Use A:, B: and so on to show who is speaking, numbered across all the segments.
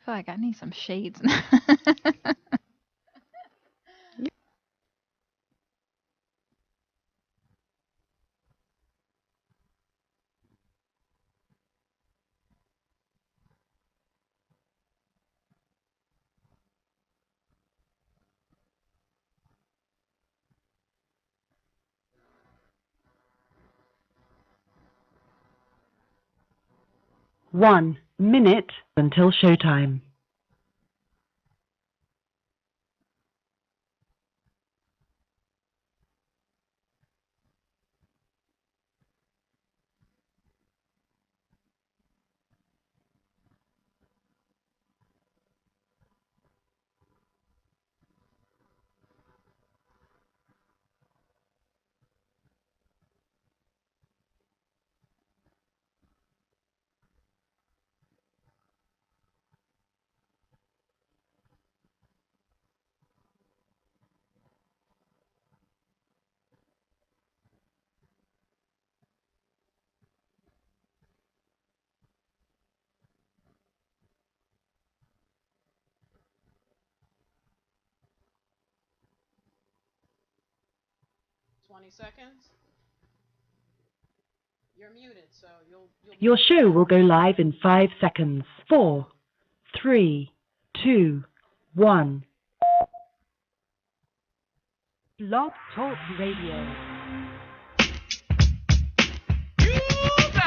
A: feel like I need some shades.
B: 1 minute until showtime. Your show will go live in 5 seconds. 4, 3, 2, 1. Blog Talk Radio.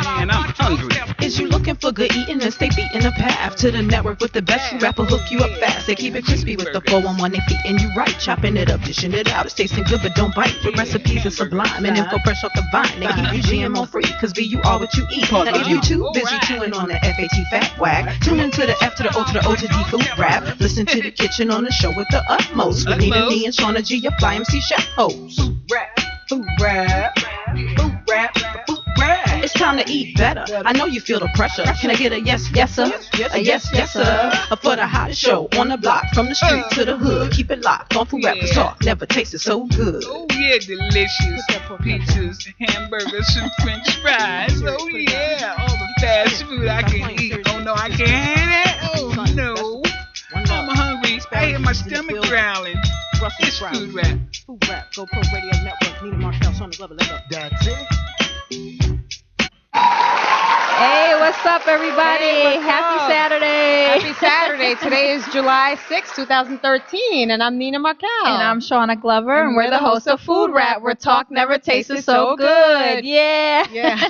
C: Man, I'm hungry.
D: Is you looking for good eating and stay beating the path to the network with the best food rapper hook you up fast. They keep it crispy with the 411, they feeding you right, chopping it up, dishing it out. It's tasting good but don't bite. Your recipes are sublime and info fresh off the vine. They keep you GMO free cause be you are what you eat. Now if you too busy chewing on the FAT fat wag, tune into the F to the O to the O to D food rap. Listen to the kitchen on the show with the utmost. With Nina D and Shauna G, your Fly MC chef host. Food rap, food rap, food rap, food rap. It's time to eat better. I know you feel the pressure. Can I get a yes, yes, sir? A yes, yes, sir. For the hottest show on the block, from the street to the hood. Keep it locked on Food Rappers Talk. Never tasted so good.
C: Oh yeah, delicious pizzas, hamburgers, and French fries. Oh yeah, all the fast food I can eat. Oh no, I can't have that. Oh no, I'm hungry. I hear my stomach growling. It's food rap.
D: Food rap. Go Pro Radio Network. Nina Markel, Shauna Glover. Let go.
E: That's it.
A: Hey, what's up, everybody?
F: Hey, what's
A: Happy
F: up?
A: Saturday.
F: Happy Saturday. Today is July 6, 2013, and I'm Nina Markel.
A: And I'm Shauna Glover, and we're the hosts of Food Rap, where talk never tasted so good. Yeah.
F: Yeah.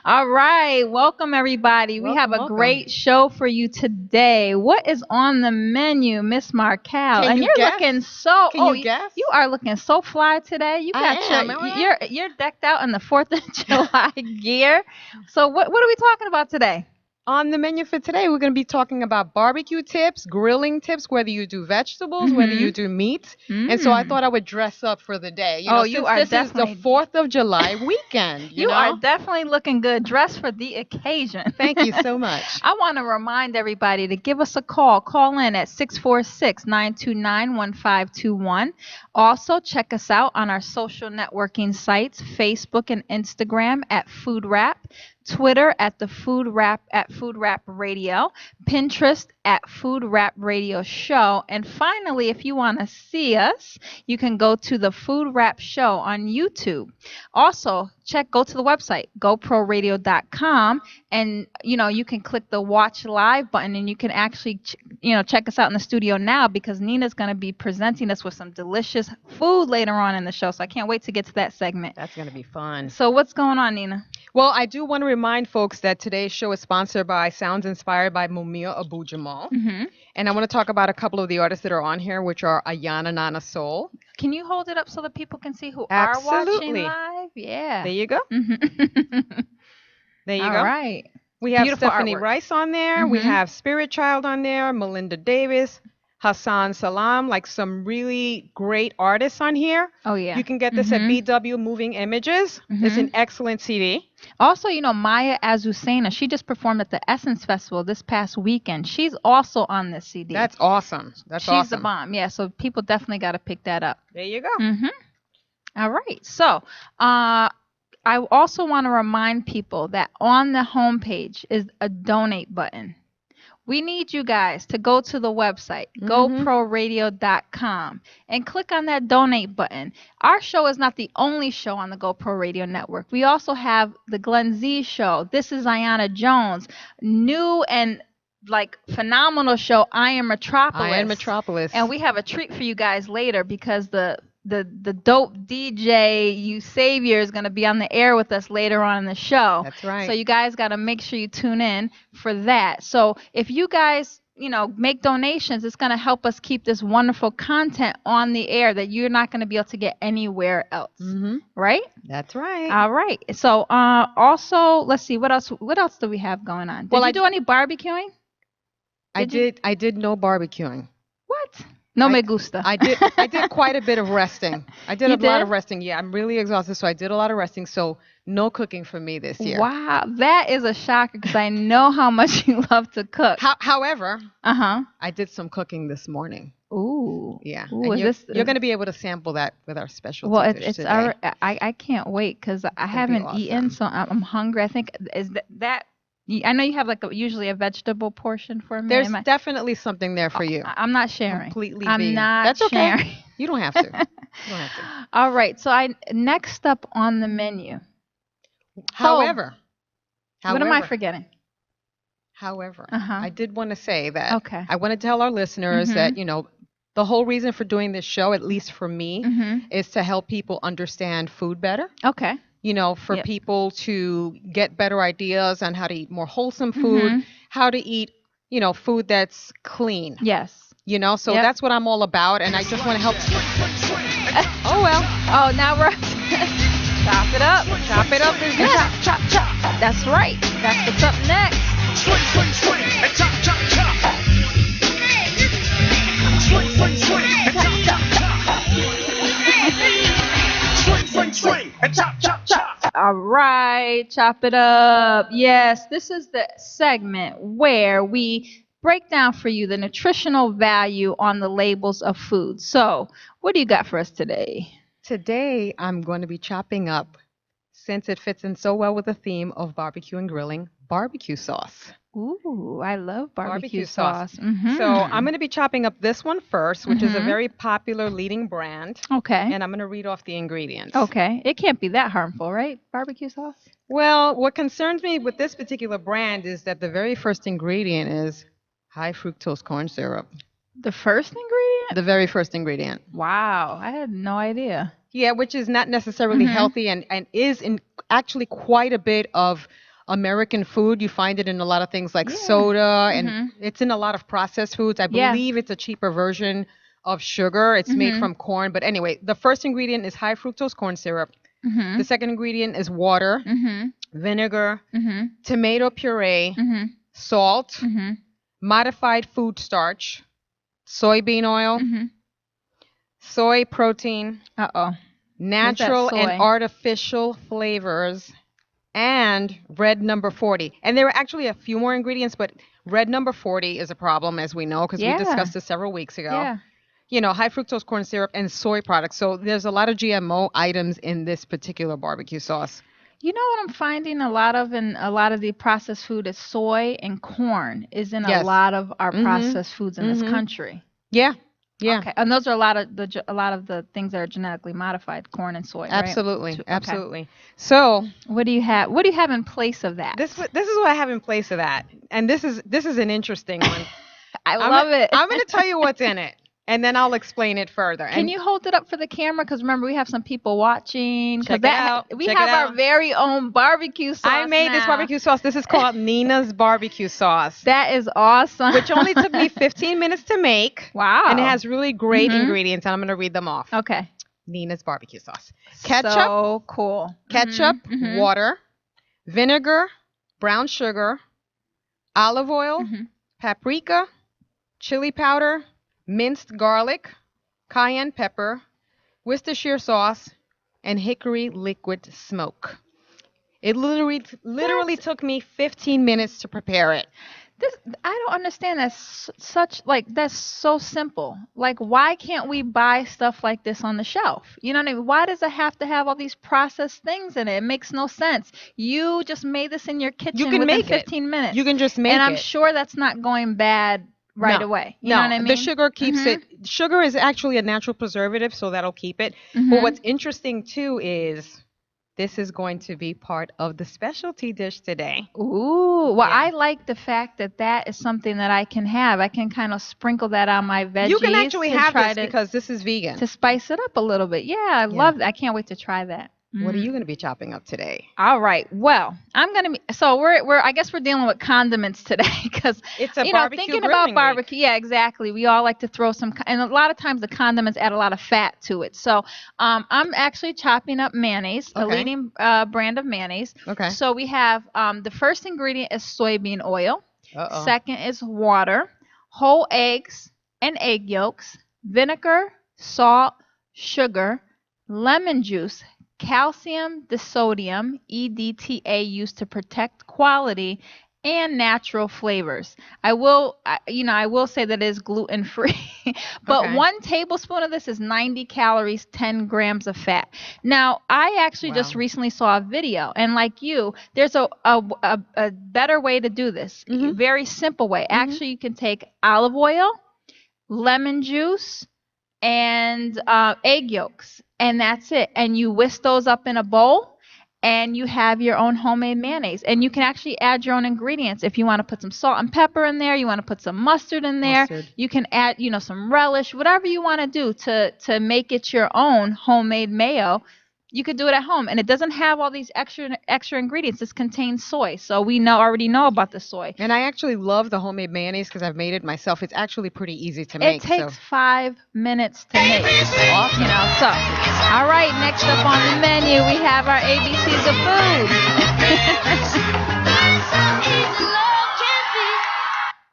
A: All right. Welcome, everybody. We have a
F: Welcome.
A: great show for you today. What is on the menu, Miss Markel?
F: Can
A: And
F: you
A: you're
F: guess?
A: looking so.
F: Can you guess?
A: You are looking so fly today. You
F: I
A: got
F: am,
A: your.
F: am I?
A: You're decked out in the 4th of July gear. So what are we talking about today?
F: On the menu for today, we're going to be talking about barbecue tips, grilling tips, whether you do vegetables, whether you do meat. And so I thought I would dress up for the day. You know,
A: you
F: since
A: are
F: this
A: definitely-
F: is the 4th of July weekend.
A: You
F: know?
A: are definitely looking good, dressed for the occasion.
F: Thank you so much.
A: I want to remind everybody to give us a call. Call in at 646-929-1521. Also, check us out on our social networking sites, Facebook and Instagram at Food Rap, Twitter at the Food Rap at Food Rap Radio, Pinterest at Food Rap Radio Show, and finally, if you want to see us, you can go to the Food Rap Show on YouTube. Also, go to the website goproradio.com, and you can click the watch live button, and you can actually check us out in the studio now, because Nina's going to be presenting us with some delicious food later on in the show. So I can't wait to get to that segment.
F: That's going to be fun.
A: So what's going on, Nina?
F: Well, I do want to remind folks that today's show is sponsored by Sounds Inspired by Mumia Abu Jamal. And I want to talk about a couple of the artists that are on here, which are Ayana Nana Soul.
A: Can you hold it up so that people can see who
F: Absolutely.
A: are watching live? Yeah.
F: There you go.
A: Mhm.
F: There you
A: All
F: go.
A: right.
F: We have
A: Beautiful
F: Stephanie
A: artwork.
F: Rice on there. We have Spirit Child on there, Melinda Davis, Hassan Salam, like some really great artists on here.
A: Oh, yeah.
F: You can get this at BW Moving Images. It's an excellent CD.
A: Also, Maya Azucena, she just performed at the Essence Festival this past weekend. She's also on this CD.
F: That's awesome.
A: She's the bomb. Yeah, so people definitely got to pick that up.
F: There you go.
A: All right. So, I also want to remind people that on the homepage is a donate button. we need you guys to go to the website, goproradio.com, and click on that donate button. Our show is not the only show on the GoPro Radio Network. We also have the Glenn Z Show. This is Ayanna Jones. New and like phenomenal show, I Am Metropolis.
F: I Am Metropolis.
A: And we have a treat for you guys later because the dope DJ You Savior is going to be on the air with us later on in the show.
F: That's right.
A: So you guys got to make sure you tune in for that. So if you guys, make donations, it's going to help us keep this wonderful content on the air that you're not going to be able to get anywhere else.
F: Mm-hmm.
A: Right?
F: That's right.
A: All right. So also, let's see, what else do we have going on? Did you do any barbecuing?
F: I did no barbecuing.
A: What? No me gusta.
F: I did quite a bit of resting. I did a lot of resting. Yeah, I'm really exhausted, so I did a lot of resting. So no cooking for me this year.
A: Wow, that is a shocker because I know how much you love to cook.
F: However, I did some cooking this morning.
A: Ooh.
F: Yeah.
A: Ooh,
F: and you're going to be able to sample that with our special dish today.
A: I can't wait because I haven't eaten, so I'm hungry. I think I know you have usually a vegetable portion for me.
F: There's definitely something there for you.
A: I'm not sharing.
F: Completely
A: I'm
F: vegan.
A: not
F: That's okay.
A: sharing.
F: You don't have to. You don't have to.
A: All right. So next up on the menu.
F: However,
A: what am I forgetting?
F: However, I did want to say that
A: Okay.
F: I want to tell our listeners that, the whole reason for doing this show, at least for me, is to help people understand food better.
A: Okay.
F: For people to get better ideas on how to eat more wholesome food, how to eat, food that's clean.
A: Yes.
F: So that's what I'm all about, and I just want to help. Oh, well.
A: Oh, now we're chop it up.
F: Chop it up.
A: Yes. Chop. That's right. That's what's up next.
E: Swing, and chop, chop, chop. Swing, chop, chop. Swing, and chop, chop, chop.
A: All right, chop it up. Yes, this is the segment where we break down for you the nutritional value on the labels of food. So, what do you got for us today?
F: Today, I'm going to be chopping up, since it fits in so well with the theme of barbecue and grilling, barbecue sauce.
A: Ooh, I love barbecue sauce.
F: So I'm going to be chopping up this one first, which is a very popular leading brand.
A: Okay.
F: And I'm going to read off the ingredients.
A: Okay. It can't be that harmful, right? Barbecue sauce?
F: Well, what concerns me with this particular brand is that the very first ingredient is high fructose corn syrup.
A: The first ingredient?
F: The very first ingredient.
A: Wow. I had no idea.
F: Yeah, which is not necessarily healthy and is in actually quite a bit of American food. You find it in a lot of things like soda, and it's in a lot of processed foods. I believe it's a cheaper version of sugar. It's made from corn. But anyway, the first ingredient is high fructose corn syrup. The second ingredient is water, vinegar, tomato puree, salt, modified food starch, soybean oil, soy protein, natural and artificial flavors, and red number 40. And there are actually a few more ingredients, but red number 40 is a problem, as we know, because we discussed this several weeks ago. Yeah. High fructose corn syrup and soy products. So there's a lot of GMO items in this particular barbecue sauce.
A: You know what I'm finding a lot of in a lot of the processed food is soy and corn is in a lot of our processed foods in this country.
F: Yeah. Yeah.
A: Okay. And those are a lot of the things that are genetically modified, corn and soy.
F: Absolutely.
A: Right?
F: Absolutely. So
A: what do you have? What do you have in place of that?
F: This is what I have in place of that, and this is an interesting one.
A: I love it.
F: I'm going to tell you what's in it, and then I'll explain it further.
A: Can you hold it up for the camera? Because remember, we have some people watching.
F: Check it out.
A: We have our very own barbecue sauce.
F: I made this barbecue sauce. This is called Nina's barbecue sauce.
A: That is awesome.
F: Which only took me 15 minutes to make.
A: Wow.
F: And it has really great ingredients, and I'm going to read them off.
A: Okay.
F: Nina's barbecue sauce. Ketchup.
A: So cool.
F: Ketchup, water, vinegar, brown sugar, olive oil, paprika, chili powder, minced garlic, cayenne pepper, Worcestershire sauce, and hickory liquid smoke. It literally took me 15 minutes to prepare it.
A: This I don't understand. That's such like that's so simple. Like, why can't we buy stuff like this on the shelf? You know what I mean? Why does it have to have all these processed things in it? It makes no sense. You just made this in your
F: You
A: kitchen
F: can
A: within
F: make it.
A: 15 minutes,
F: You can just
A: and
F: make
A: I'm
F: it.
A: sure that's not going bad right
F: No,
A: away. You know
F: no.
A: what I
F: The
A: mean?
F: sugar keeps it. Sugar is actually a natural preservative, so that'll keep it. But
A: Mm-hmm.
F: what's interesting too is this is going to be part of the specialty dish today.
A: Ooh, well,
F: Yeah.
A: I like the fact that that is something that I can have. I can kind of sprinkle that on my
F: You can
A: veggies
F: actually
A: to
F: have
A: try
F: this because this is vegan.
A: to spice it up a little bit. Yeah, I
F: Yeah.
A: love that. I can't wait to try that.
F: What are you going to be chopping up today?
A: All right. Well, I'm gonna be so we're I guess we're dealing with condiments today because
F: It's a barbecue
A: thinking
F: grilling
A: about
F: week.
A: barbecue. Yeah, exactly. We all like to throw some, and a lot of times the condiments add a lot of fat to it. So I'm actually chopping up mayonnaise, a
F: Okay.
A: leading brand of mayonnaise.
F: Okay.
A: So we have the first ingredient is soybean oil.
F: Uh-oh.
A: Second is water, whole eggs and egg yolks, vinegar, salt, sugar, lemon juice, calcium, disodium, EDTA used to protect quality, and natural flavors. I will say that it is gluten free, but
F: Okay.
A: 1 tablespoon of this is 90 calories, 10 grams of fat. Now, I actually just
F: Wow.
A: recently saw a video, and like you, there's a better way to do this.
F: Mhm.
A: Very simple way.
F: Mhm.
A: Actually, you can take olive oil, lemon juice, and egg yolks, and that's it. And you whisk those up in a bowl, and you have your own homemade mayonnaise. And you can actually add your own ingredients if you want to put some salt and pepper in there. You want to put some mustard in there.
F: Mustard.
A: You can add, some relish, whatever you want to do to make it your own homemade mayo. You could do it at home, and it doesn't have all these extra ingredients. This contains soy, so we already know about the soy.
F: And I actually love the homemade mayonnaise because I've made it myself. It's actually pretty easy to
A: It
F: make.
A: takes 5 minutes to make.
F: Awesome.
A: So, all right, next up on the menu, we have our ABCs of food.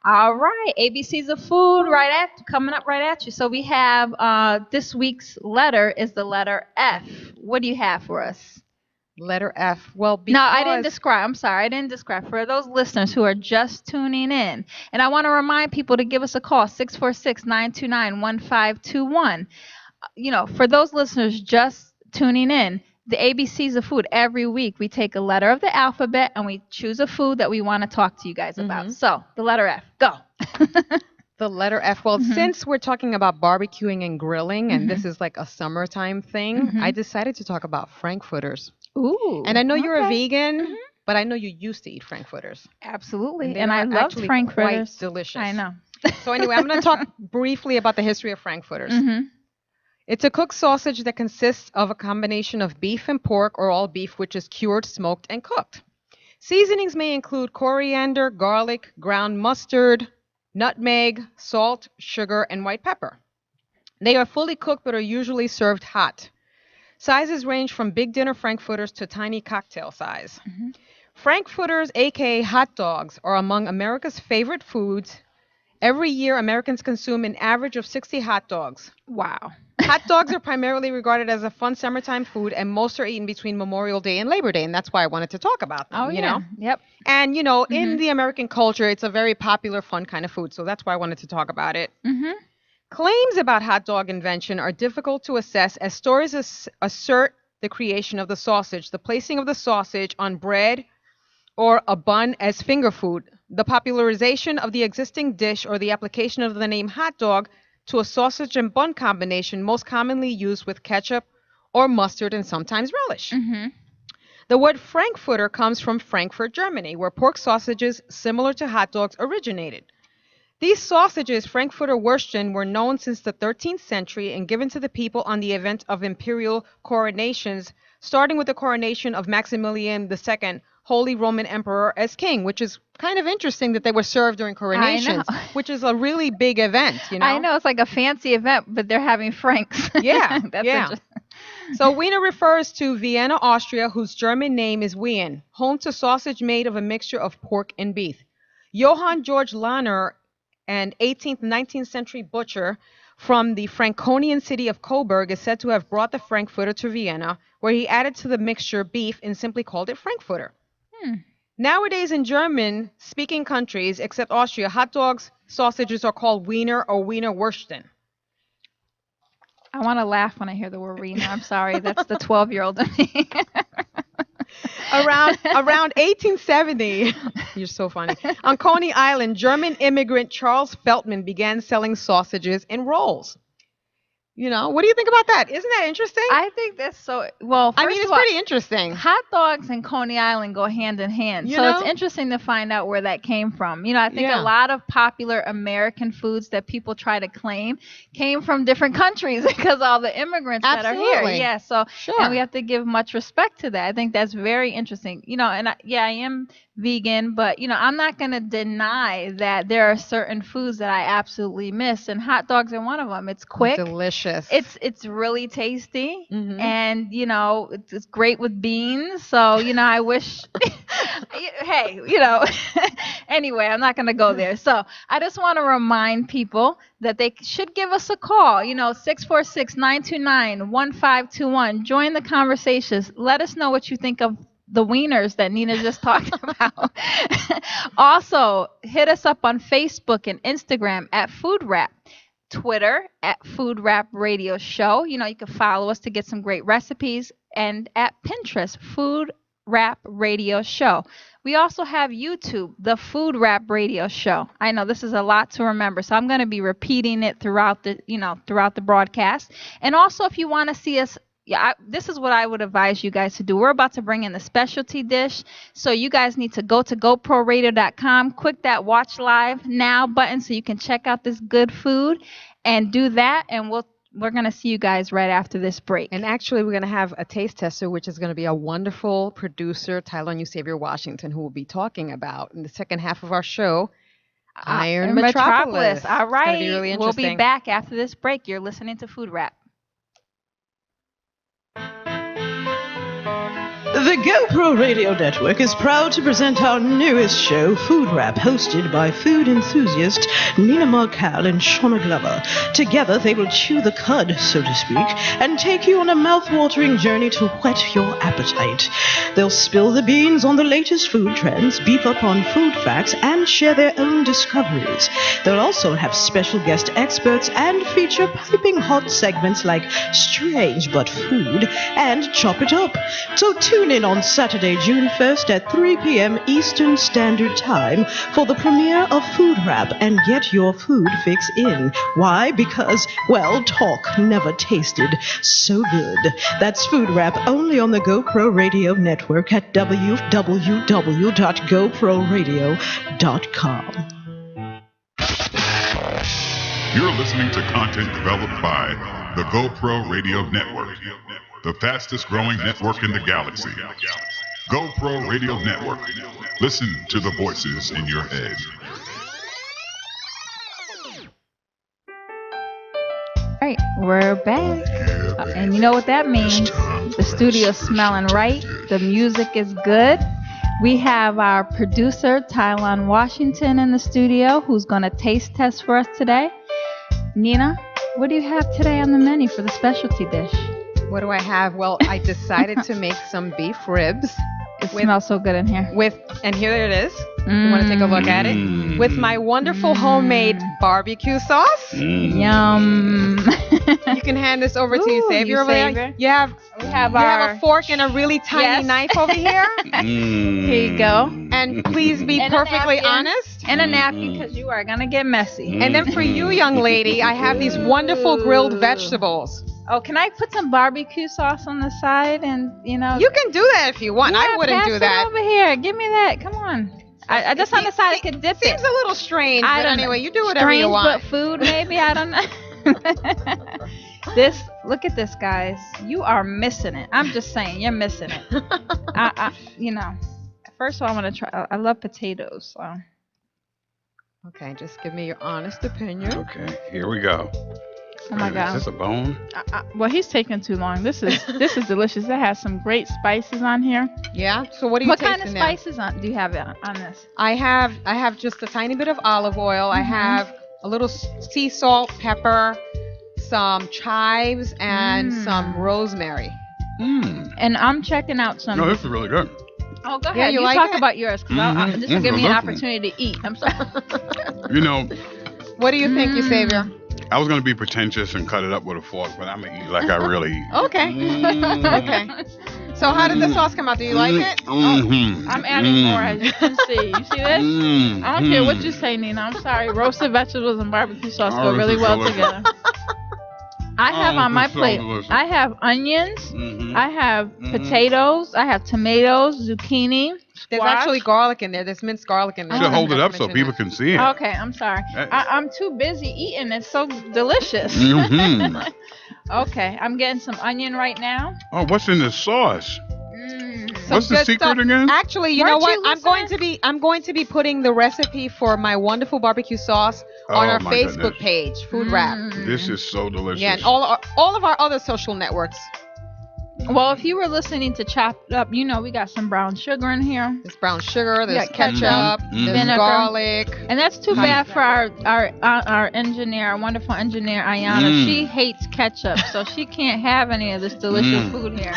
A: All right, ABCs of food coming up right at you. So we have this week's letter is the letter F. What do you have for us?
F: Letter F. Well, because
A: No, I didn't describe. I'm sorry, I didn't describe. For those listeners who are just tuning in, and I want to remind people to give us a call, 646-929-1521. For those listeners just tuning in, the ABCs of food, every week we take a letter of the alphabet and we choose a food that we want to talk to you guys about. So, the letter F, go.
F: the letter F. Well,
A: Mhm.
F: since we're talking about barbecuing and grilling, and
A: Mhm.
F: this is like a summertime thing,
A: Mhm.
F: I decided to talk about frankfurters.
A: Ooh.
F: And I know you're a
A: okay.
F: vegan,
A: Mhm.
F: but I know you used to eat frankfurters.
A: Absolutely.
F: they
A: And I
F: are
A: love
F: actually
A: frankfurters.
F: quite delicious.
A: I know.
F: So anyway, I'm going to talk briefly about the history of frankfurters.
A: Mhm.
F: It's a cooked sausage that consists of a combination of beef and pork or all beef, which is cured, smoked, and cooked. Seasonings may include coriander, garlic, ground mustard, nutmeg, salt, sugar, and white pepper. They are fully cooked but are usually served hot. Sizes range from big dinner frankfurters to tiny cocktail size.
A: Mhm.
F: Frankfurters, aka hot dogs, are among America's favorite foods. Every year, Americans consume an average of 60 hot dogs.
A: Wow.
F: Hot dogs are primarily regarded as a fun summertime food, and most are eaten between Memorial Day and Labor Day, and that's why I wanted to talk about them.
A: Oh,
F: you
A: yeah.
F: know?
A: Yep.
F: And in
A: Mhm.
F: the American culture, it's a very popular, fun kind of food, so that's why I wanted to talk about it.
A: Mhm.
F: Claims about hot dog invention are difficult to assess as stories assert the creation of the sausage, the placing of the sausage on bread or a bun as finger food, the popularization of the existing dish, or the application of the name hot dog to a sausage and bun combination most commonly used with ketchup or mustard and sometimes relish.
A: Mhm.
F: The word Frankfurter comes from Frankfurt, Germany, where pork sausages similar to hot dogs originated. These sausages, Frankfurter Würstchen, were known since the 13th century and given to the people on the event of imperial coronations, starting with the coronation of Maximilian II, Holy Roman Emperor, as king, which is kind of interesting that they were served during coronations,
A: know.
F: which is a really big event,
A: I know it's like a fancy event, but they're having franks.
F: Yeah,
A: That's
F: yeah.
A: interesting.
F: So Wiener refers to Vienna, Austria, whose German name is Wien, home to sausage made of a mixture of pork and beef. Johann Georg Lahner, an 18th, 19th century butcher from the Franconian city of Coburg, is said to have brought the Frankfurter to Vienna, where he added to the mixture beef and simply called it Frankfurter.
A: Hmm.
F: Nowadays in German-speaking countries, except Austria, hot dogs, sausages are called Wiener or Wiener Wursten.
A: I want to laugh when I hear the word Rena. I'm sorry. That's the 12-year-old in me.
F: Around 1870, you're so funny. On Coney Island, German immigrant Charles Feltman began selling sausages in rolls. You know, what do you think about that? Isn't that interesting?
A: I think that's so. Well, first
F: I mean, it's
A: of all,
F: pretty interesting.
A: hot dogs and Coney Island go hand in hand.
F: You
A: So
F: know?
A: it's interesting to find out where that came from. You know, I think
F: Yeah.
A: a lot of popular American foods that people try to claim came from different countries because all the immigrants that are here.
F: Absolutely.
A: Yeah. So,
F: Sure.
A: and we have to give much respect to that. I think that's very interesting. You know, and I am vegan, but you know, I'm not going to deny that there are certain foods that I absolutely miss, and hot dogs are one of them. It's quick.
F: Delicious.
A: It's really tasty,
F: Mhm.
A: and you know it's great with beans. So you know, I wish. Hey, you know. Anyway, I'm not gonna go there. So I just want to remind people that they should give us a call. You know, 646-929-1521. Join the conversations. Let us know what you think of the wieners that Nina just talked about. Also, hit us up on Facebook and Instagram at Food Wrap. Twitter at Food Wrap Radio Show. You know, you can follow us to get some great recipes. And at Pinterest, Food Wrap Radio Show. We also have YouTube, the Food Wrap Radio Show. I know this is a lot to remember, so I'm going to be repeating it throughout the broadcast. And also, if you want to see us, this is what I would advise you guys to do. We're about to bring in the specialty dish, so you guys need to go to GoProRadio.com, click that Watch Live Now button so you can check out this good food, and do that, and we're going to see you guys right after this break.
F: And actually, we're going to have a taste tester, which is going to be a wonderful producer, Tyler Xavier Washington, who will be talking about in the second half of our show, Iron Metropolis.
A: All right.
F: It's gonna be really
A: We'll be
F: interesting.
A: back after this break. You're listening to Food Wrap.
D: The GoPro Radio Network is proud to present our newest show, Food Wrap, hosted by food enthusiast Nina Markal and Shauna Glover. Together, they will chew the cud, so to speak, and take you on a mouth-watering journey to whet your appetite. They'll spill the beans on the latest food trends, beef up on food facts, and share their own discoveries. They'll also have special guest experts and feature piping hot segments like Strange But Food and Chop It Up. So tune in on Saturday, June 1st at 3 p.m. Eastern Standard Time for the premiere of Food Wrap and get your food fix in. Why? Because, well, talk never tasted so good. That's Food Wrap only on the GoPro Radio Network at www.goproradio.com.
G: You're listening to content developed by the GoPro Radio Network, the fastest growing network in the galaxy. GoPro Radio Network. Listen to the voices in your head.
A: All right, we're back. And you know what that means. The studio's smelling right. The music is good. We have our producer, Tylon Washington, in the studio, who's going to taste test for us today. Nina, what do you have today on the menu for the specialty dish?
F: What do I have? Well, I decided to make some beef ribs.
A: It smells so good in here.
F: And here it is. You want to take a look at it? With my wonderful homemade barbecue sauce.
A: Yum.
F: You can hand this over to you, Xavier, over there. You have a fork and a really tiny knife over here.
A: Here you go.
F: And please be perfectly honest.
A: And a napkin, because you are going to get messy.
F: And then for you, young lady, I have these wonderful grilled vegetables.
A: Oh, can I put some barbecue sauce on the side? And, you know.
F: You can do that if you want.
A: Yeah,
F: I wouldn't do that.
A: Pass it over here. Give me that. Come on. I just on the side I could dip it.
F: Seems a little strange,
A: I
F: but
A: don't
F: anyway,
A: know.
F: you do whatever you want.
A: But food, maybe? I don't know. Look at this, guys. You are missing it. I'm just saying, you're missing it. You know, first of all, I want to try. I love potatoes. So.
F: Okay, just give me your honest opinion.
H: Okay, here we go.
A: Oh my God.
H: Is this a bone?
A: Well, he's taking too long. This is delicious. It has some great spices on here.
F: Yeah. So what do you?
A: What kind of spices do you have on this?
F: I have just a tiny bit of olive oil. I have a little sea salt, pepper, some chives, and some rosemary.
A: And I'm checking out some.
H: No, this is really good.
A: Oh, go
F: Yeah,
A: ahead.
F: you
A: You
F: like
A: talk
F: it?
A: about yours because this will give me an opportunity to eat. I'm sorry.
G: You know,
F: What do you think, you savior?
G: I was gonna be pretentious and cut it up with a fork, but I'm gonna eat like I really eat.
F: Okay. Okay. So how did the sauce come out? Do you like it?
G: Mm-hmm.
A: I'm adding more, as you can see. You see this? I don't care what you say, Nina. I'm sorry. Roasted vegetables and barbecue sauce go really well together. I have on my plate, I have onions, I have potatoes, I have tomatoes, zucchini,
F: There's
A: squash.
F: actually garlic in there. There's minced garlic in there.
G: You should hold it up
F: Forgot to
G: so
F: mention
G: people can see it.
A: Okay, I'm sorry. I'm too busy eating. It's so delicious.
G: Mm-hmm.
A: Okay, I'm getting some onion right now.
G: Oh, what's in this sauce?
F: Some
G: What's the
F: good
G: secret
F: stuff.
G: again?
F: Actually, you know what? I'm going to be putting the recipe for my wonderful barbecue sauce on our
G: my
F: Facebook
G: goodness.
F: page, Food Wrap.
G: This is so delicious.
F: Yeah, and all of our other social networks.
A: Well, if you were listening to Chopped Up, you know we got some brown sugar in here.
F: There's brown sugar, there's
A: got
F: ketchup, there's
A: vinegar.
F: garlic.
A: And that's too bad for our engineer, our wonderful engineer, Ayana. She hates ketchup, so she can't have any of this delicious food here.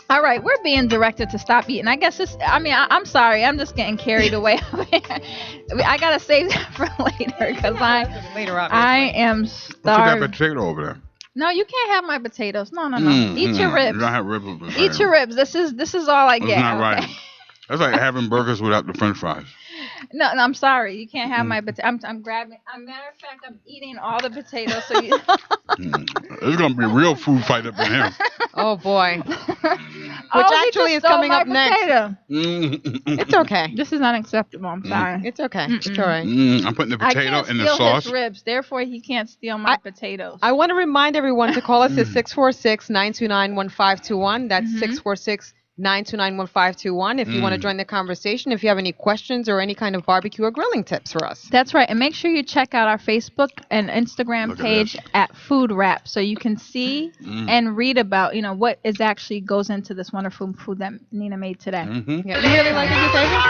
A: All right, we're being directed to stop eating. I guess I'm sorry. I'm just getting carried away. I got to save that for later because I am starving.
G: What's that potato over there?
A: No, you can't have my potatoes. No. Eat your ribs.
G: You don't have ribs with potatoes.
A: Eat your ribs. This is all I get.
G: That's not
A: okay?
G: right. That's like having burgers without the French fries.
A: No, I'm sorry. You can't have my potatoes. I'm grabbing. Matter of fact, I'm eating all the potatoes. So you.
G: There's gonna be a real food fight up in here.
F: Oh boy. Which actually is coming up next. It's okay.
A: This is unacceptable. I'm sorry.
F: It's okay. It's all right.
G: I'm putting the potato in the sauce.
A: His ribs, therefore he can't steal my potatoes.
F: I want to remind everyone to call us at 646-929-1521. That's 646-929-1521 if you want to join the conversation, if you have any questions or any kind of barbecue or grilling tips for us.
A: That's right. And make sure you check out our Facebook and Instagram page at Food Wrap so you can see and read about, what is actually goes into this wonderful food that Nina made today.
F: Yeah. You really like it, you favorite?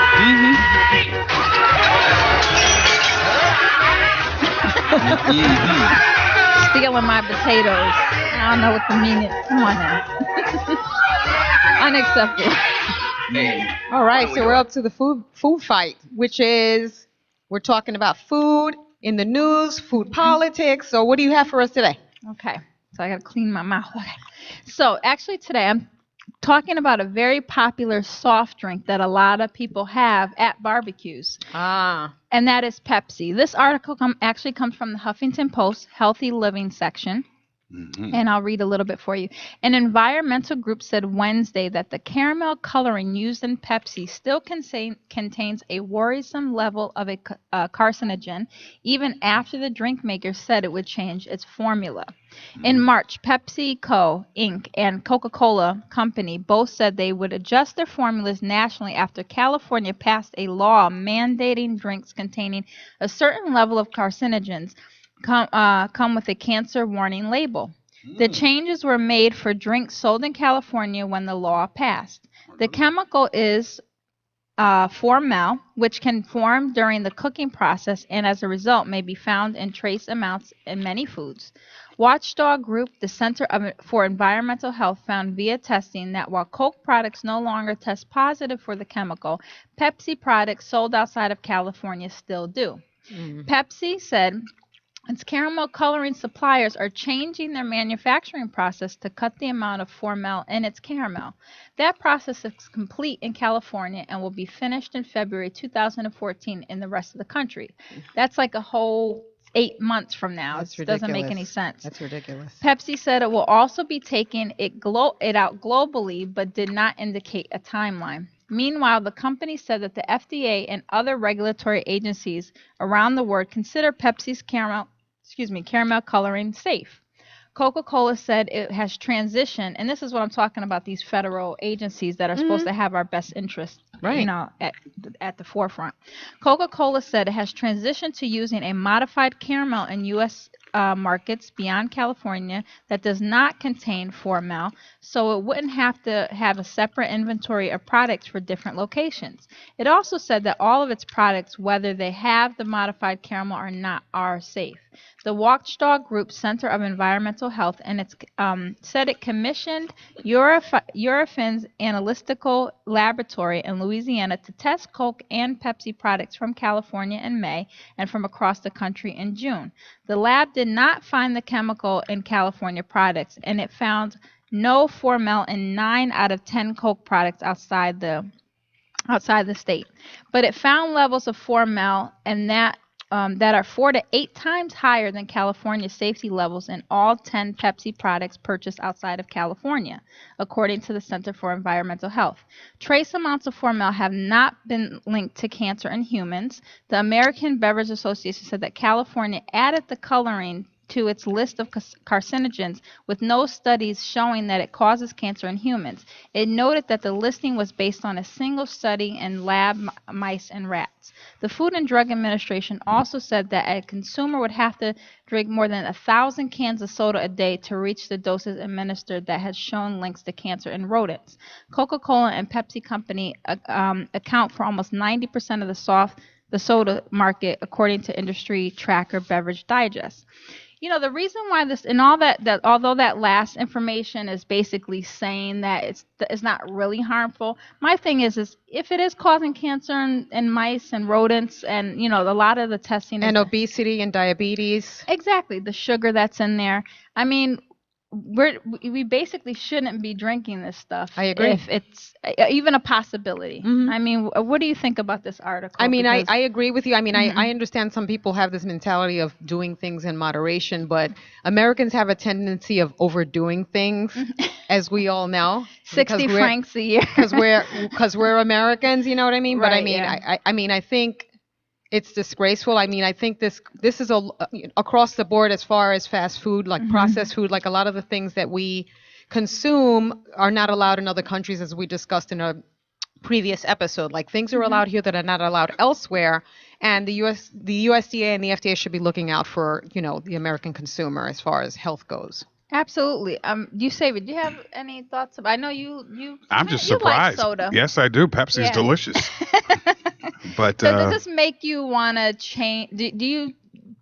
A: Stealing my potatoes. I don't know what the meaning is. Come on now. Unacceptable.
F: All right, so we're up to the food fight, which is we're talking about food in the news, food politics. So what do you have for us today?
A: Okay, so I got to clean my mouth. Okay. So actually today I'm talking about a very popular soft drink that a lot of people have at barbecues. And that is Pepsi. This article actually comes from the Huffington Post Healthy Living section. And I'll read a little bit for you. An environmental group said Wednesday that the caramel coloring used in Pepsi still contains a worrisome level of a carcinogen, even after the drink maker said it would change its formula. In March, PepsiCo, Inc. and Coca-Cola Company both said they would adjust their formulas nationally after California passed a law mandating drinks containing a certain level of carcinogens come with a cancer warning label. The changes were made for drinks sold in California when the law passed. The chemical is formol, which can form during the cooking process and as a result may be found in trace amounts in many foods. Watchdog group, the Center for Environmental Health, found via testing that while Coke products no longer test positive for the chemical, Pepsi products sold outside of California still do. Pepsi said its caramel coloring suppliers are changing their manufacturing process to cut the amount of formol in its caramel. That process is complete in California and will be finished in February 2014 in the rest of the country. That's like a whole 8 months from now.
F: That's
A: it doesn't make any sense.
F: That's ridiculous.
A: Pepsi said it will also be taking it out globally, but did not indicate a timeline. Meanwhile, the company said that the FDA and other regulatory agencies around the world consider Pepsi's caramel coloring safe. Coca-Cola said it has transitioned, and this is what I'm talking about, these federal agencies that are supposed to have our best interests, at the forefront. Coca-Cola said it has transitioned to using a modified caramel in U.S. markets beyond California that does not contain 4-mel, so it wouldn't have to have a separate inventory of products for different locations. It also said that all of its products, whether they have the modified caramel or not, are safe. The watchdog group Center of Environmental Health and its said it commissioned Eurofin's analytical laboratory in Louisiana to test Coke and Pepsi products from California in May and from across the country in June. The lab did not find the chemical in California products, and it found no 4-mel in 9 out of 10 Coke products outside the state. But it found levels of 4-mel and that are 4 to 8 times higher than California's safety levels in all 10 Pepsi products purchased outside of California, according to the Center for Environmental Health. Trace amounts of 4-mel have not been linked to cancer in humans. The American Beverage Association said that California added the coloring to its list of carcinogens with no studies showing that it causes cancer in humans. It noted that the listing was based on a single study in lab mice and rats. The Food and Drug Administration also said that a consumer would have to drink more than 1,000 cans of soda a day to reach the doses administered that has shown links to cancer in rodents. Coca-Cola and Pepsi Company account for almost 90% of the soda market, according to industry tracker Beverage Digest. You know, the reason why this and all that although that last information is basically saying that it's not really harmful, my thing is if it is causing cancer in mice and rodents, and you know a lot of the testing
F: And obesity and diabetes.
A: Exactly, the sugar that's in there. I mean, we basically shouldn't be drinking this stuff.
F: I agree.
A: If it's even a possibility. I mean, what do you think about this article?
F: I mean, I agree with you. I mean, I understand some people have this mentality of doing things in moderation, but Americans have a tendency of overdoing things, as we all know.
A: 60 francs a year.
F: Because we're Americans, you know what I mean? But
A: Right,
F: I mean,
A: yeah.
F: I mean, I think it's disgraceful. I mean, I think this is across the board as far as fast food, like processed food, like a lot of the things that we consume are not allowed in other countries, as we discussed in a previous episode. Like things are allowed here that are not allowed elsewhere, and the USDA and the FDA should be looking out for, you know, the American consumer as far as health goes.
A: Absolutely. You Save it. Do you have any thoughts about? I know you.
H: I'm just
A: you
H: surprised.
A: Like soda.
H: Yes, I do. Pepsi's
A: Yeah.
H: delicious. But
A: So does this make you want to change? Do you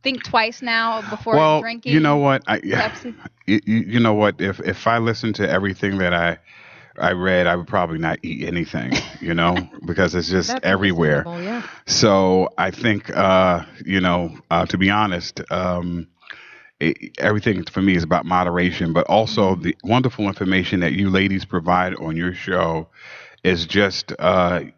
A: think twice now before drinking?
H: you know what?
A: Pepsi?
H: You know what? If I listened to everything that I read, I would probably not eat anything, you know, because it's just
F: That's
H: everywhere.
F: understandable, yeah.
H: So I think, to be honest, everything for me is about moderation, but also the wonderful information that you ladies provide on your show is just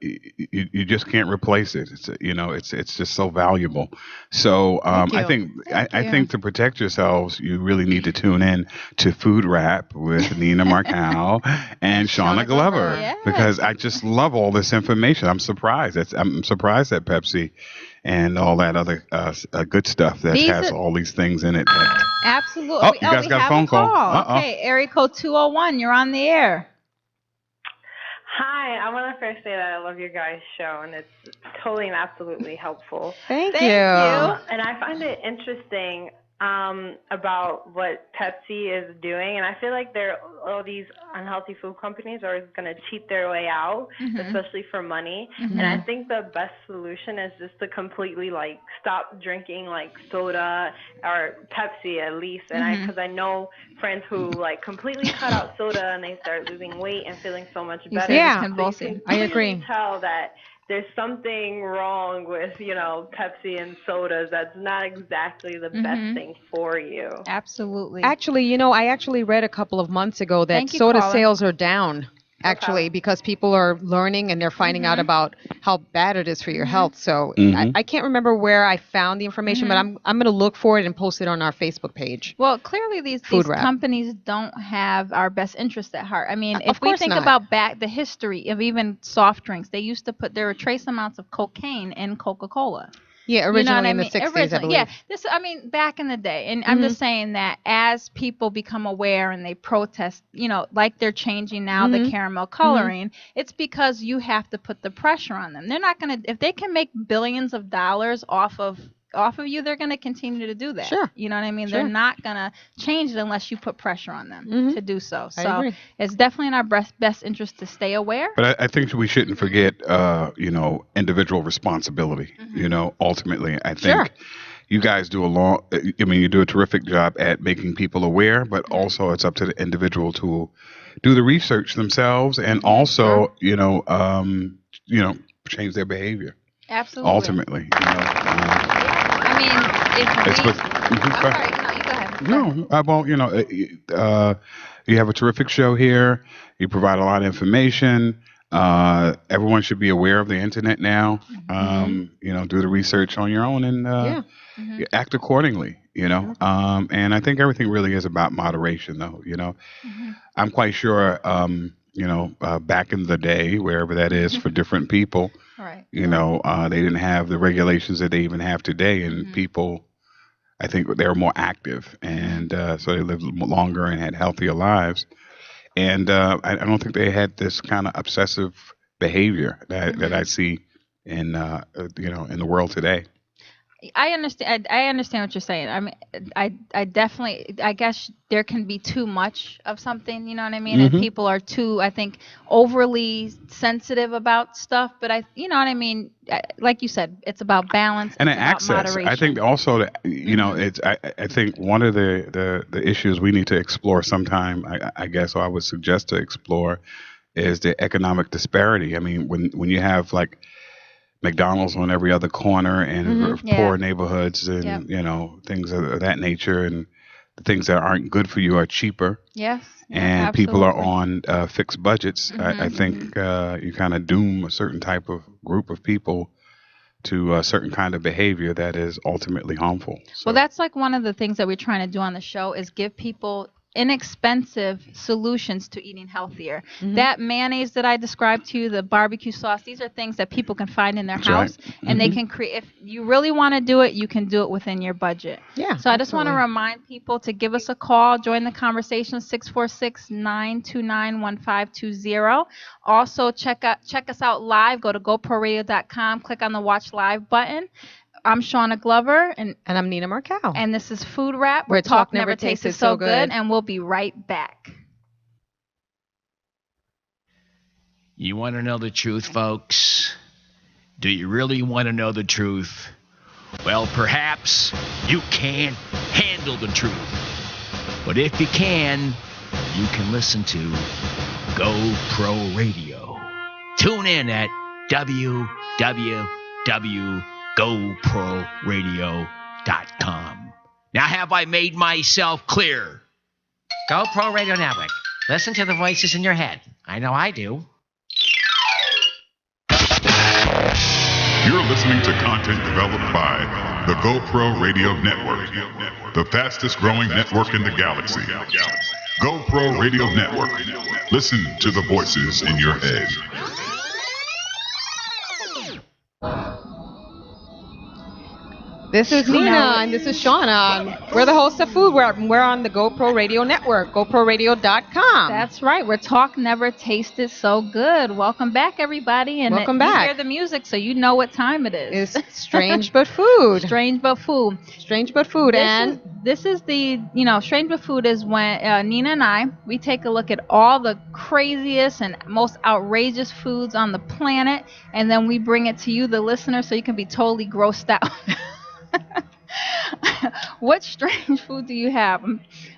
H: you just can't replace it. It's just so valuable. So
F: Thank
H: I
F: you.
H: think I
A: you.
H: think to protect yourselves, you really need to tune in to Food Rap with Nina Marcal and Shauna Glover,
A: Yes.
H: because I just love all this information. I'm surprised. I'm surprised at Pepsi and all that other good stuff that
A: These
H: has
A: are-
H: all these things in it.
A: Absolutely.
H: Oh, you guys
A: we
H: got a
A: have
H: phone call. Uh-oh.
A: Okay, area code 201. You're on the air.
I: Hi, I want to first say that I love your guys' show, and it's totally and absolutely helpful.
F: Thank
A: Thank
F: you.
A: you.
I: And I find it interesting about what Pepsi is doing, and I feel like all these unhealthy food companies are going to cheat their way out, especially for money. And I think the best solution is just to completely stop drinking soda or Pepsi at least. And because I know friends who completely cut out soda and they start losing weight and feeling so much better.
F: Yeah,
A: convulsing.
F: I agree.
I: You can tell that there's something wrong with, Pepsi and sodas. That's not exactly the best thing for you.
A: Absolutely.
F: Actually, I actually read a couple of months ago that
A: Thank you,
F: soda
A: caller.
F: sales are down. Actually, because people are learning and they're finding out about how bad it is for your health. So I can't remember where I found the information, but I'm going to look for it and post it on our Facebook page.
A: Well, clearly these
F: Food Rap.
A: companies don't have our best interest at heart. I mean,
F: Of
A: if we
F: course
A: think
F: not.
A: about back the history of even soft drinks, they used to there were trace amounts of cocaine in Coca-Cola.
F: Yeah,
A: You know
F: originally
A: what I
F: in the
A: mean?
F: 60s, I
A: Originally,
F: believe.
A: yeah. Back in the day. And I'm just saying that as people become aware and they protest, like they're changing now the caramel coloring, it's because you have to put the pressure on them. They're not going to, if they can make billions of dollars off of off of you, they're going to continue to do that.
F: Sure.
A: You know what I mean?
F: Sure.
A: They're not going to change it unless you put pressure on them to do so.
F: I
A: So
F: agree.
A: it's definitely in our best interest to stay aware.
H: But I think we shouldn't forget, individual responsibility. Ultimately, I think you guys do you do a terrific job at making people aware, but also it's up to the individual to do the research themselves and also, change their behavior.
A: Absolutely.
H: Ultimately,
A: I mean,
H: it's
A: if we...
H: with,
A: I'm sorry. No, you go ahead.
H: No, you have a terrific show here. You provide a lot of information. Everyone should be aware of the internet now. Do the research on your own and act accordingly. And I think everything really is about moderation, though. I'm quite sure. Back in the day, wherever that is for different people,
A: Right.
H: They didn't have the regulations that they even have today, and people, I think, they were more active, and so they lived longer and had healthier lives. And I don't think they had this kind of obsessive behavior that I see in in the world today.
A: I understand. I understand what you're saying. I mean, I definitely. I guess there can be too much of something. You know what I mean? And people are too, I think, overly sensitive about stuff. But you know what I mean? Like you said, it's about balance
H: And
A: it's about
H: access.
A: moderation.
H: I think also that it's. I think one of the issues we need to explore sometime. I guess, or I would suggest to explore, is the economic disparity. I mean, when you have like McDonald's on every other corner and poor neighborhoods and things of that nature, and the things that aren't good for you are cheaper.
A: Yes.
H: And people are on fixed budgets. I think you kind of doom a certain type of group of people to a certain kind of behavior that is ultimately harmful. So,
A: Well, that's like one of the things that we're trying to do on the show is give people inexpensive solutions to eating healthier. That mayonnaise that I described to you, the barbecue sauce, these are things that people can find in their house and they can create. If you really want to do it, you can do it within your budget.
F: Yeah.
A: So I just want to remind people to give us a call, join the conversation, 646-929-1520. Also check us out live. Go to GoProRadio.com, click on the Watch Live button. I'm Shauna Glover, and
F: I'm Nina Marcal.
A: And this is Food Rap,
F: where
A: talk never tasted so good, and we'll be right back.
J: You want to know the truth, folks? Do you really want to know the truth? Well, perhaps you can't handle the truth. But if you can listen to GoPro Radio. Tune in at www.GoProRadio.com. Now, have I made myself clear?
K: GoPro Radio Network. Listen to the voices in your head. I know I do.
G: You're listening to content developed by the GoPro Radio Network, the fastest growing network in the galaxy. GoPro Radio Network. Listen to the voices in your head.
F: This is Nina, and this is Shauna. We're the hosts of Food Rap, and we're on the GoPro Radio Network, GoProRadio.com.
A: That's right. We're Talk Never Tasted So Good. Welcome back, everybody. And
F: welcome back.
A: You hear the music, so you know what time it is.
F: It's Strange But Food.
A: Strange But Food.
F: Strange But Food.
A: This is the, Strange But Food is when Nina and we take a look at all the craziest and most outrageous foods on the planet, and then we bring it to you, the listener, so you can be totally grossed out. What strange food do you have?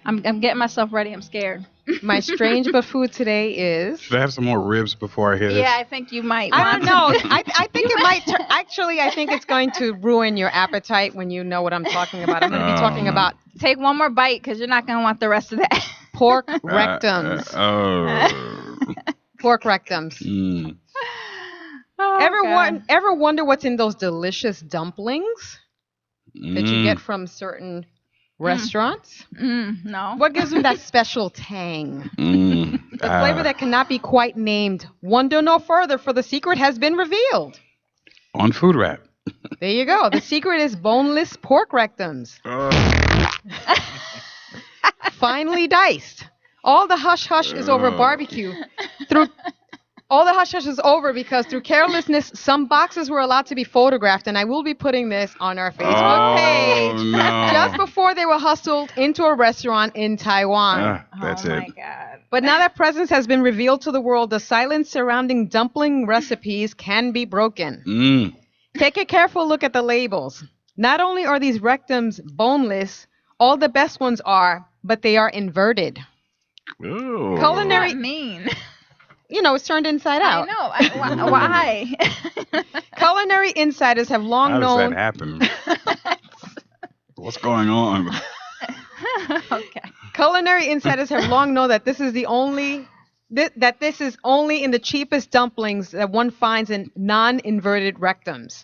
A: I'm getting myself ready. I'm scared.
F: My strange but food today is.
H: Should I have some more ribs before I hear this?
A: Yeah, I think you might.
F: I don't know. I think it might. Actually, I think it's going to ruin your appetite when you know what I'm talking about. I'm going to be talking about.
A: Take one more bite because you're not going to want the rest of that.
F: Pork rectums. Pork rectums.
A: Oh,
F: ever wonder what's in those delicious dumplings that you get from certain restaurants?
A: No.
F: What gives them that special tang? The flavor that cannot be quite named. Wonder no further, for the secret has been revealed.
H: On Food Rap.
F: There you go. The secret is boneless pork rectums. Finely diced. All the hush-hush is over barbecue. all the hush hush is over because through carelessness, some boxes were allowed to be photographed, and I will be putting this on our Facebook page.
H: No.
F: Just before they were hustled into a restaurant in Taiwan.
H: That's
A: oh
H: it.
A: my God.
F: But now that presence has been revealed to the world, the silence surrounding dumpling recipes can be broken.
H: Mm.
F: Take a careful look at the labels. Not only are these rectums boneless, all the best ones are, but they are inverted.
H: Ooh.
F: Culinary,
A: What does that mean?
F: It's turned inside out.
A: I know. Why?
F: Culinary insiders have long
H: How does
F: known.
H: that happen? What's going on?
A: Okay.
F: Culinary insiders have long known that this is only in the cheapest dumplings that one finds in non-inverted rectums.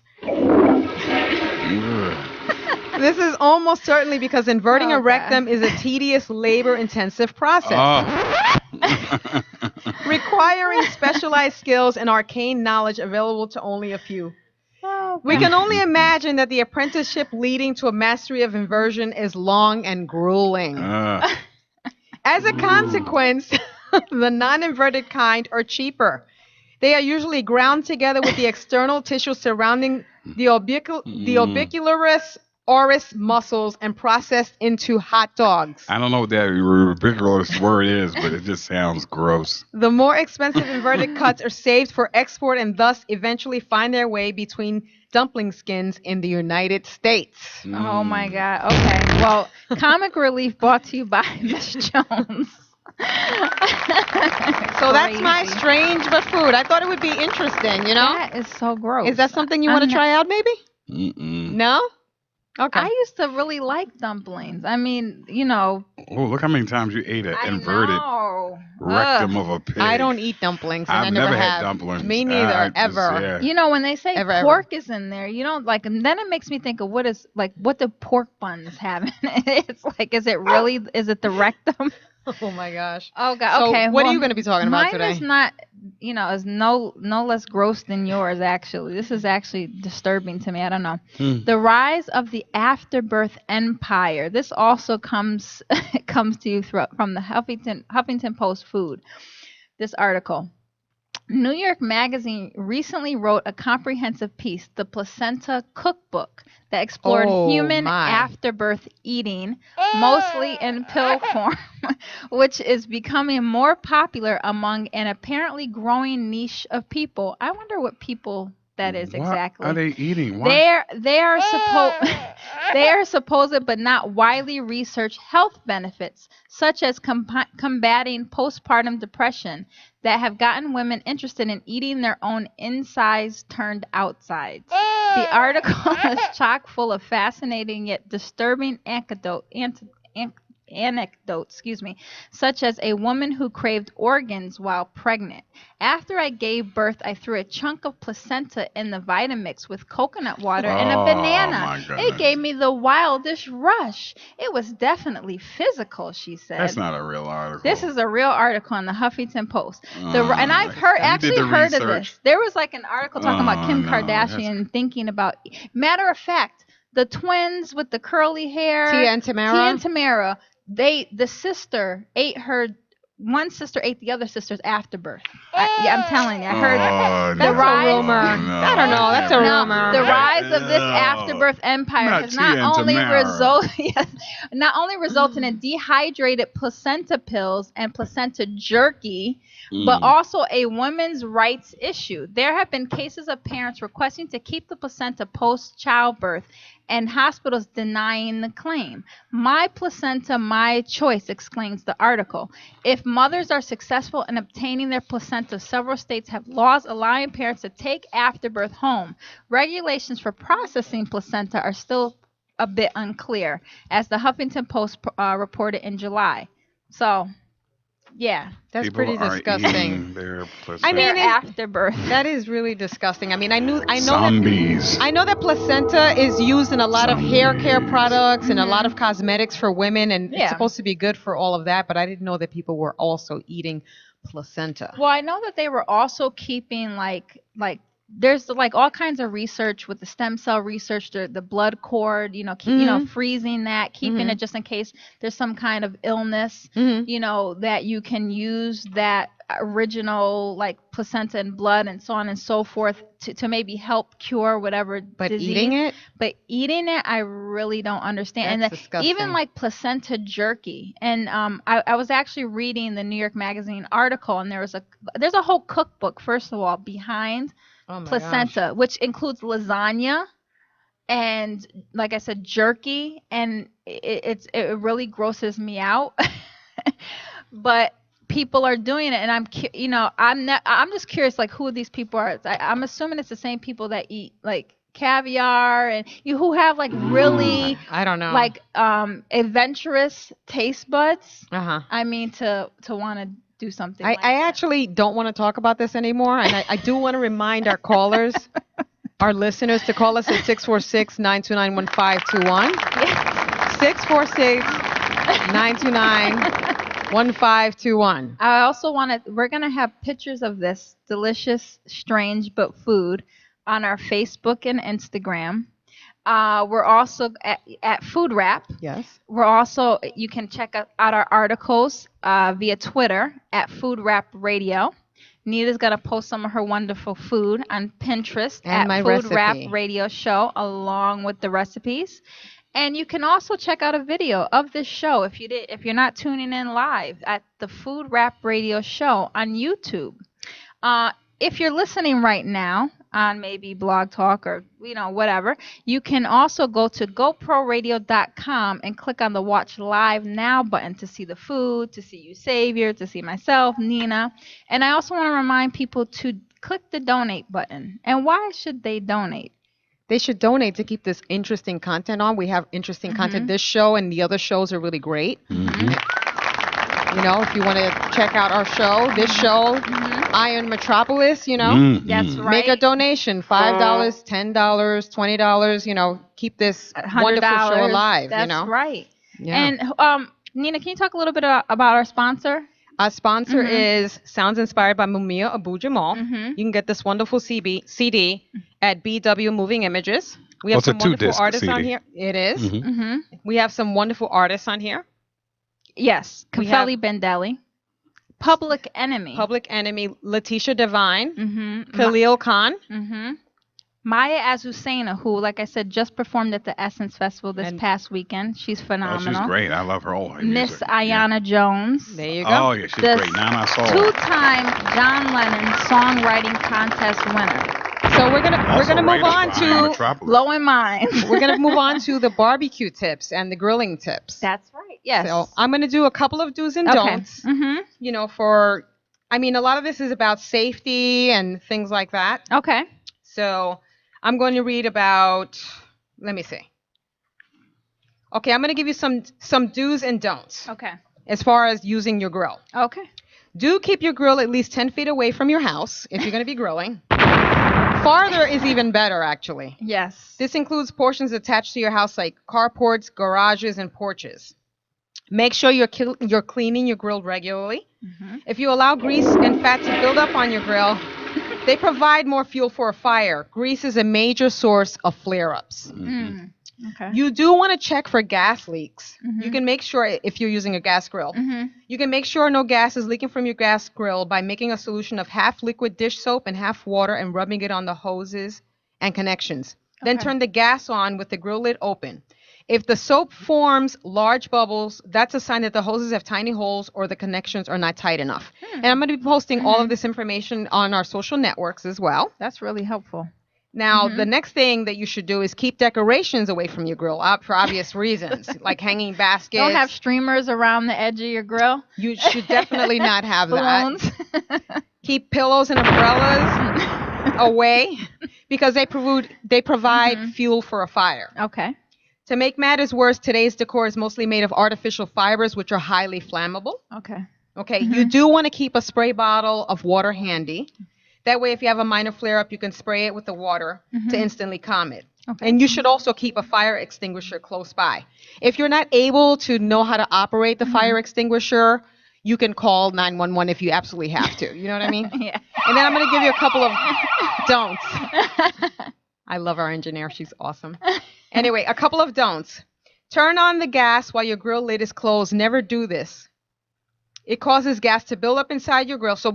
F: This is almost certainly because inverting a rectum is a tedious, labor-intensive process. Requiring specialized skills and arcane knowledge available to only a few. We can only imagine that the apprenticeship leading to a mastery of inversion is long and grueling. As a consequence, the non-inverted kind are cheaper. They are usually ground together with the external tissue surrounding the orbicularis oris muscles and processed into hot dogs.
H: I don't know what that ridiculous word is, but it just sounds gross.
F: The more expensive inverted cuts are saved for export and thus eventually find their way between dumpling skins in the United States.
A: Oh my God. Okay. Well, comic relief brought to you by Miss Jones.
F: So that's my strange but food. I thought it would be interesting,
A: That is so gross.
F: Is that something you want to try out, maybe?
H: Mm-mm.
F: No? Okay.
A: I used to really like dumplings. I mean,
H: Oh, look how many times you ate an inverted rectum of a pig.
F: I don't eat dumplings, and
H: I've
F: I never
H: had
F: have.
H: dumplings.
F: Me neither,
H: ever.
F: Yeah.
A: When they say
F: Ever.
A: pork is in there, and then it makes me think of what the pork buns have in it. It's like, is it the rectum?
F: Oh my gosh.
A: Oh God.
F: So
A: Okay.
F: what are you going to be talking about today?
A: Mine is not, is no less gross than yours. Actually, this is actually disturbing to me. I don't know. The rise of the afterbirth empire. This also comes to you from the Huffington Post Food. This article. New York Magazine recently wrote a comprehensive piece, The Placenta Cookbook, that explored human afterbirth eating, mostly in pill form, which is becoming more popular among an apparently growing niche of people. I wonder what people that is exactly.
H: What are they eating? What?
A: They are supposed but not widely researched health benefits, such as combating postpartum depression, that have gotten women interested in eating their own insides turned outsides. The article is chock full of fascinating yet disturbing anecdotes, such as a woman who craved organs while pregnant. After I gave birth, I threw a chunk of placenta in the Vitamix with coconut water and a banana. It gave me the wildest rush. It was definitely physical, she said.
H: That's not a real article.
A: This is a real article on the Huffington Post. And I've heard of this. There was like an article talking about Kim Kardashian thinking about. Matter of fact, the twins with the curly hair,
F: Tia and Tamara.
A: One sister ate the other sister's afterbirth. I'm telling you, I heard
F: that's a rumor. I don't know. That's a rumor.
A: The rise of this afterbirth empire has not only resulted in dehydrated placenta pills and placenta jerky, but also a women's rights issue. There have been cases of parents requesting to keep the placenta post-childbirth and hospitals denying the claim. My placenta, my choice, exclaims the article. If mothers are successful in obtaining their placenta, several states have laws allowing parents to take afterbirth home. Regulations for processing placenta are still a bit unclear, as the Huffington Post reported in July. So, yeah.
F: That's
H: People
F: pretty
H: are
F: disgusting.
H: Their
A: afterbirth.
F: That is really disgusting. I mean, I know
H: Zombies.
F: that placenta is used in a lot of hair care products and a lot of cosmetics for women, and it's supposed to be good for all of that, but I didn't know that people were also eating placenta.
A: Well, I know that they were also keeping like there's like all kinds of research with the stem cell research, the blood cord, freezing that, keeping it just in case there's some kind of illness, that you can use that original like placenta and blood and so on and so forth to maybe help cure whatever
F: But
A: disease.
F: eating it?
A: But eating it, I really don't understand.
F: That's
A: And
F: disgusting.
A: even like placenta jerky. And I was actually reading the New York Magazine article, and there's a whole cookbook, first of all, behind
F: Oh my
A: placenta, which includes lasagna and, like I said, jerky, and it really grosses me out. But people are doing it, and I'm just curious, like, who these people are. I'm assuming it's the same people that eat like caviar and who have like really
F: I don't know.
A: like adventurous taste buds.
F: Uh-huh.
A: I mean, to want to do something.
F: I actually don't want to talk about this anymore, and I do want to remind our callers, our listeners, to call us at 646-929-1521. 646-929-1521.
A: I also we're going to have pictures of this delicious, strange, but food on our Facebook and Instagram. We're also at Food Wrap.
F: Yes.
A: You can check out our articles via Twitter at Food Wrap Radio. Nita's going to post some of her wonderful food on Pinterest
F: And my
A: at Food Wrap
F: recipe.
A: Radio Show, along with the recipes. And you can also check out a video of this show if you're not tuning in live at the Food Wrap Radio Show on YouTube. If you're listening right now on maybe Blog Talk or whatever, you can also go to GoProRadio.com and click on the Watch Live Now button to see the food, to see you, Savior, to see myself, Nina. And I also want to remind people to click the donate button. And why should they donate?
F: They should donate to keep this interesting content on. We have interesting content. This show and the other shows are really great. If you want to check out our show, this show, Iron Metropolis,
A: That's right.
F: make a donation, $5, $10, $20, keep this wonderful show alive,
A: That's right.
F: Yeah.
A: And Nina, can you talk a little bit about our sponsor?
F: Our sponsor is Sounds Inspired by Mumia Abu Jamal. You can get this wonderful CD at BW Moving Images. We have some wonderful artists on here. It is. We have some wonderful artists on here.
A: Yes, Kafeli Bendelli, Public Enemy,
F: Letitia Devine, Khalil Khan,
A: Maya Azucena, who, like I said, just performed at the Essence Festival this past weekend. She's phenomenal.
H: Oh, she's great. I love her all.
A: Miss Ayana Jones.
F: There you go.
H: Oh, yeah, she's great. Nana Soul.
A: Two-time John Lennon Songwriting Contest winner.
F: So we're gonna move on to
A: blowing minds.
F: We're gonna move on to the barbecue tips and the grilling tips.
A: That's right. Yes.
F: So I'm gonna do a couple of do's and don'ts. A lot of this is about safety and things like that.
A: Okay.
F: So I'm going to read about. Let me see. Okay, I'm gonna give you some do's and don'ts.
A: Okay.
F: As far as using your grill.
A: Okay.
F: Do keep your grill at least 10 feet away from your house if you're going to be grilling. Farther is even better, actually.
A: Yes.
F: This includes portions attached to your house like carports, garages, and porches. Make sure you're cleaning your grill regularly. If you allow grease and fat to build up on your grill, they provide more fuel for a fire. Grease is a major source of flare-ups.
A: Okay.
F: You do want to check for gas leaks. You can make sure, if you're using a gas grill, you can make sure no gas is leaking from your gas grill by making a solution of half liquid dish soap and half water and rubbing it on the hoses and connections. Then turn the gas on with the grill lid open. If the soap forms large bubbles, that's a sign that the hoses have tiny holes or the connections are not tight enough. And I'm going to be posting all of this information on our social networks as well.
A: That's really helpful.
F: Now, the next thing that you should do is keep decorations away from your grill for obvious reasons, like hanging baskets.
A: Don't have streamers around the edge of your grill.
F: You should definitely not have that. Keep pillows and umbrellas away because they provide fuel for a fire.
A: Okay.
F: To make matters worse, today's decor is mostly made of artificial fibers, which are highly flammable. Okay. You do want to keep a spray bottle of water handy. That way, if you have a minor flare-up, you can spray it with the water to instantly calm it. Okay. And you should also keep a fire extinguisher close by. If you're not able to know how to operate the fire extinguisher, you can call 911 if you absolutely have to. You know what I mean?
A: Yeah.
F: And then I'm going to give you a couple of don'ts. I love our engineer. She's awesome. Anyway, a couple of don'ts. Turn on the gas while your grill lid is closed. Never do this. It causes gas to build up inside your grill. So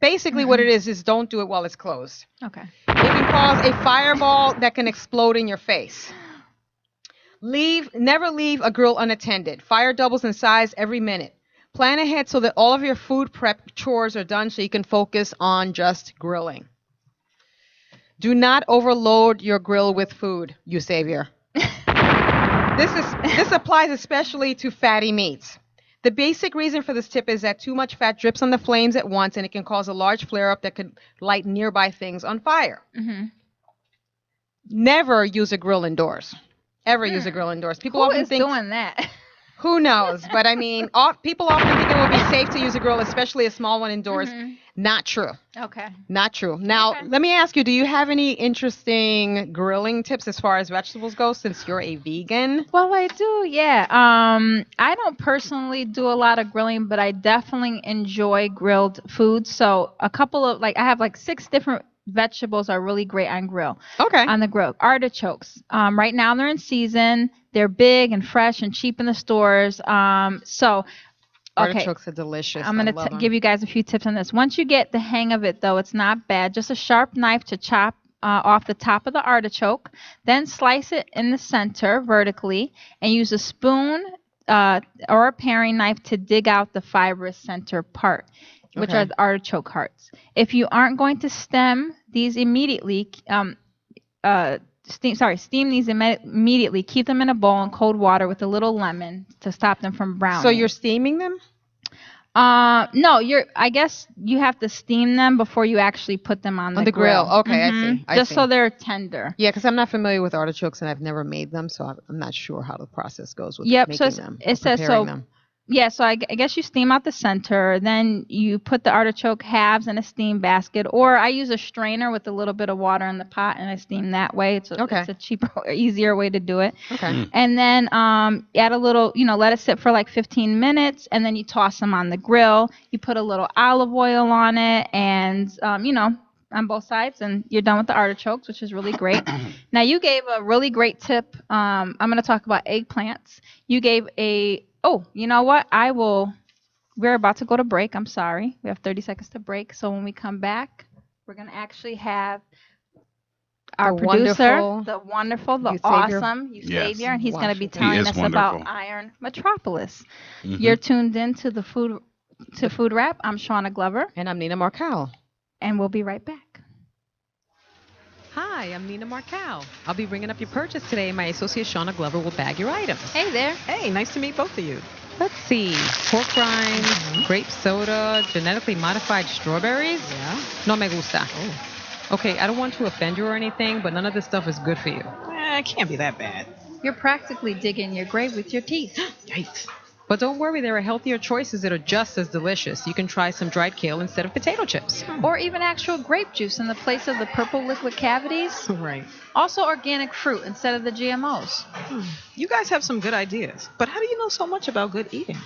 F: basically what it is don't do it while it's closed.
A: Okay.
F: It can cause a fireball that can explode in your face. Never leave a grill unattended. Fire doubles in size every minute. Plan ahead so that all of your food prep chores are done so you can focus on just grilling. Do not overload your grill with food, you savior. This applies especially to fatty meats. The basic reason for this tip is that too much fat drips on the flames at once and it can cause a large flare-up that could light nearby things on fire.
A: Mm-hmm.
F: Never use a grill indoors. Ever use a grill indoors. People often think
A: doing that?
F: Who knows? But I mean, people often think it will be safe to use a grill, especially a small one indoors.
A: Mm-hmm.
F: Not true.
A: Okay.
F: Not true. Now, let me ask you, do you have any interesting grilling tips as far as vegetables go since you're a vegan?
A: Well, I do, yeah. I don't personally do a lot of grilling, but I definitely enjoy grilled food. So a couple of, I have 6 different vegetables are really great on grill.
F: Okay.
A: On the grill. Artichokes. Right now they're in season. They're big and fresh and cheap in the stores.
F: Artichokes are delicious.
A: I'm going to give you guys a few tips on this. Once you get the hang of it, though, it's not bad. Just a sharp knife to chop off the top of the artichoke. Then slice it in the center vertically and use a spoon or a paring knife to dig out the fibrous center part, which are the artichoke hearts. If you aren't going to steam these immediately, steam these immediately. Keep them in a bowl in cold water with a little lemon to stop them from browning.
F: So you're steaming them?
A: No, I guess you have to steam them before you actually put them on the grill.
F: Okay,
A: Mm-hmm.
F: I see.
A: Just so they're tender.
F: Yeah, because I'm not familiar with artichokes and I've never made them, so I'm not sure how the process goes with making them.
A: It says so.
F: Them.
A: Yeah, so I guess you steam out the center, then you put the artichoke halves in a steam basket, or I use a strainer with a little bit of water in the pot and I steam that way. It's a cheaper, easier way to do it.
F: Okay.
A: And then add a little, let it sit for 15 minutes, and then you toss them on the grill. You put a little olive oil on it, and on both sides, and you're done with the artichokes, which is really great. Now, you gave a really great tip. I'm going to talk about eggplants. You gave you know what? We're about to go to break. I'm sorry. We have 30 seconds to break. So when we come back, we're going to actually have our producer, the awesome Savior, and he's going to be telling us about Iron Metropolis. Mm-hmm. You're tuned in to the Food Wrap. I'm Shauna Glover.
F: And I'm Nina Marcal.
A: And we'll be right back.
F: Hi, I'm Nina Marcal. I'll be bringing up your purchase today. My associate Shauna Glover will bag your items.
A: Hey there.
D: Hey, nice to meet both of you.
F: Let's see. Pork rinds, grape soda, genetically modified strawberries.
D: Yeah.
F: No me gusta.
D: Oh.
F: Okay, I don't want to offend you or anything, but none of this stuff is good for you.
D: It can't be that bad.
A: You're practically digging your grave with your teeth.
D: Yikes.
F: But don't worry, there are healthier choices that are just as delicious. You can try some dried kale instead of potato chips.
A: Or even actual grape juice in the place of the purple liquid cavities.
D: Right.
A: Also organic fruit instead of the GMOs.
D: You guys have some good ideas, but how do you know so much about good eating?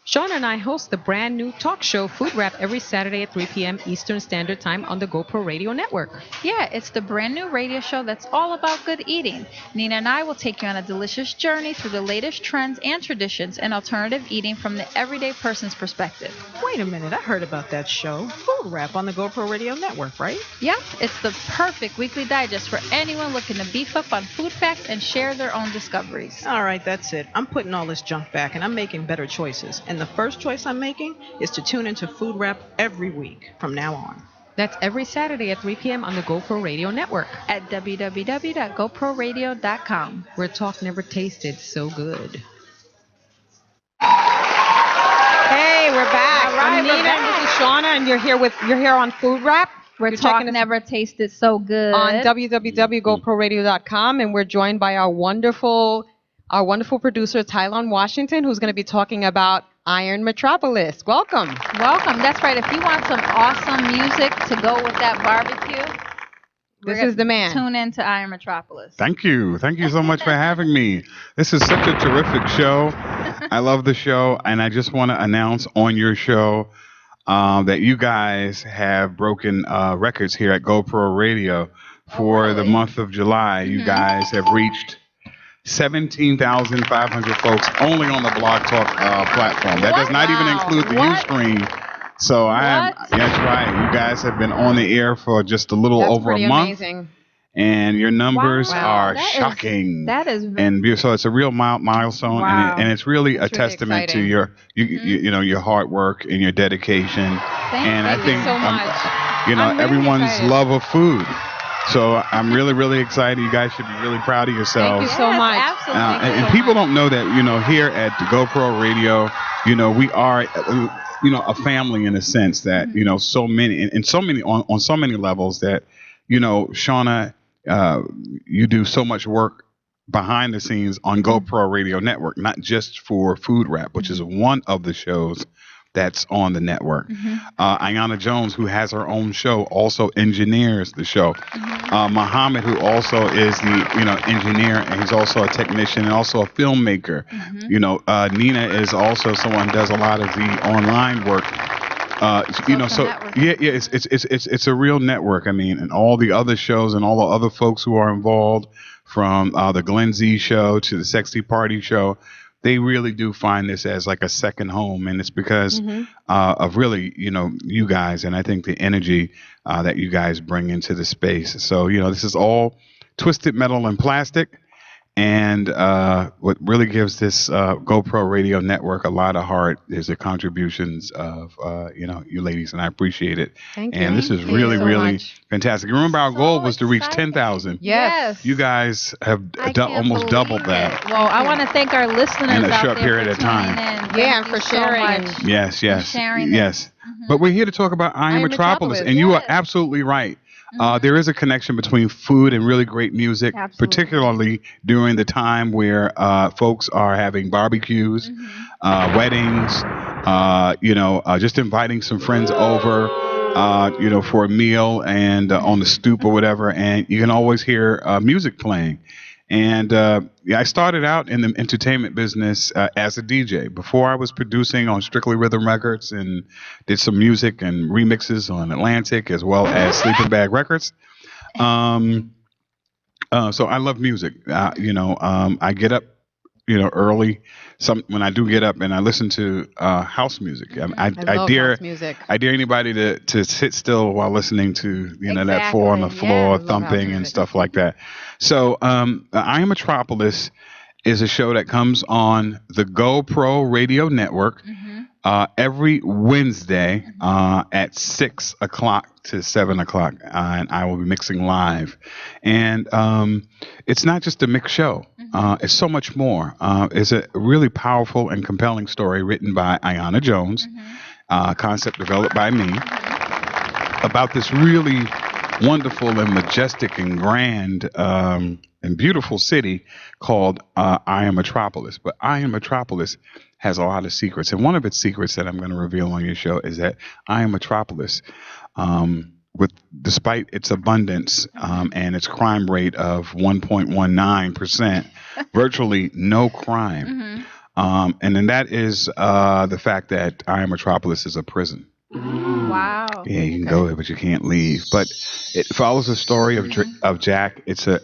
F: Shauna and I host the brand new talk show Food Wrap every Saturday at 3 p.m. Eastern Standard Time on the GoPro Radio Network.
A: Yeah, it's the brand new radio show that's all about good eating. Nina and I will take you on a delicious journey through the latest trends and traditions and alternative eating from the everyday person's perspective.
D: Wait a minute, I heard about that show. Food Wrap on the GoPro Radio Network, right?
A: Yep, it's the perfect weekly digest for anyone looking to beef up on food facts and share their own discoveries.
D: All right, that's it. I'm putting all this junk back and I'm making better choices. And the first choice I'm making is to tune into Food Wrap every week from now on.
F: That's every Saturday at 3 p.m. on the GoPro Radio Network.
A: At www.goproradio.com.
F: Where talk never tasted so good. Hey, we're back.
A: All right,
F: I'm Nina, and this is Shauna, and you're here on Food Wrap.
A: Where talk never tasted so good.
F: On www.goproradio.com, and we're joined by our wonderful producer, Tylon Washington, who's going to be talking about Iron Metropolis. Welcome.
A: Welcome. That's right. If you want some awesome music to go with that barbecue,
F: this is the man.
A: Tune in to Iron Metropolis.
H: Thank you. Thank you so much for having me. This is such a terrific show. I love the show, and I just want to announce on your show that you guys have broken records here at GoPro Radio for the month of July. You guys have reached 17,500 folks only on the Blog Talk platform. That does not even include the Ustream. So that's right. You guys have been on the air for just a little over a month.
F: Amazing.
H: And your numbers are
A: That is-
H: shocking.
A: that is
H: and so it's a real milestone,
A: Wow.
H: and it's really a
F: That's really
H: testament to
F: exciting.
H: your you know, your hard work and your dedication. And I
A: Thank
H: think
A: you so much.
H: you know,
F: I'm really
H: everyone's
F: excited.
H: love of food. So I'm really excited. You guys should be really proud of yourselves.
F: Thank you so
A: Yes,
F: much.
A: absolutely.
H: And people don't know that, you know, here at the GoPro Radio, you know, we are, you know, a family in a sense that, you know, so many, and so many, on so many levels that, you know, Shauna, you do so much work behind the scenes on GoPro Radio Network, not just for Food Rap, which is one of the shows that's on the network. Ayanna Jones, who has her own show, also engineers the show. Muhammad, who also is the, you know, engineer, and he's also a technician and also a filmmaker. You know, Nina is also someone who does a lot of the online work. You know, so it's a real network. I mean, and all the other shows and all the other folks who are involved, from the Glenn Z show to the Sexy Party show, they really do find this as like a second home, and it's because of really, you know, you guys, and I think the energy that you guys bring into the space. So, you know, this is all twisted metal and plastic. And what really gives this GoPro Radio Network a lot of heart is the contributions of, you know, you ladies, and I appreciate it.
F: Thank you.
H: And this is
F: Thank you
H: really,
F: so
H: really
F: much.
H: fantastic. Remember, our goal was to reach
A: exciting.
H: 10,000.
F: Yes.
H: You guys have
A: I can't
H: almost
A: believe
H: doubled
A: it.
H: that.
A: Well, I want to thank our listeners
H: In a
A: out
H: short
A: there
H: period
A: for
H: of time.
A: tuning in.
F: Yeah,
A: Thank
F: and for
A: you so
F: sharing
A: much.
F: and-
H: Yes, yes,
A: sharing
H: yes. But we're here to talk about I Am Metropolis, and you are absolutely right. There is a connection between food and really great music, particularly during the time where folks are having barbecues, weddings, you know, just inviting some friends over, you know, for a meal and on the stoop or whatever, and you can always hear music playing. And yeah, I started out in the entertainment business as a DJ. Before I was producing on Strictly Rhythm Records and did some music and remixes on Atlantic as well as Sleeping Bag Records. So I love music. You know, I get up, you know, early. When I do get up and I listen to house music. I
F: love
H: dare
F: house music.
H: I dare anybody to sit still while listening to, you know, that floor on the floor
F: I love house
H: thumping and
F: music.
H: stuff like that. So I Am Metropolis is a show that comes on the GoPro Radio Network every Wednesday at 6 o'clock to 7 o'clock, and I will be mixing live. And it's not just a mix show. It's so much more. It's a really powerful and compelling story written by Ayanna Jones, concept developed by me, about this really wonderful and majestic and grand and beautiful city called I Am Metropolis. But I Am Metropolis has a lot of secrets. And one of its secrets that I'm going to reveal on your show is that I Am Metropolis, despite its abundance and its crime rate of 1.19%, virtually no crime. And then that is the fact that I Am Metropolis is a prison.
A: Wow.
H: Yeah, you can go there, but you can't leave. But it follows the story of Jack. It's a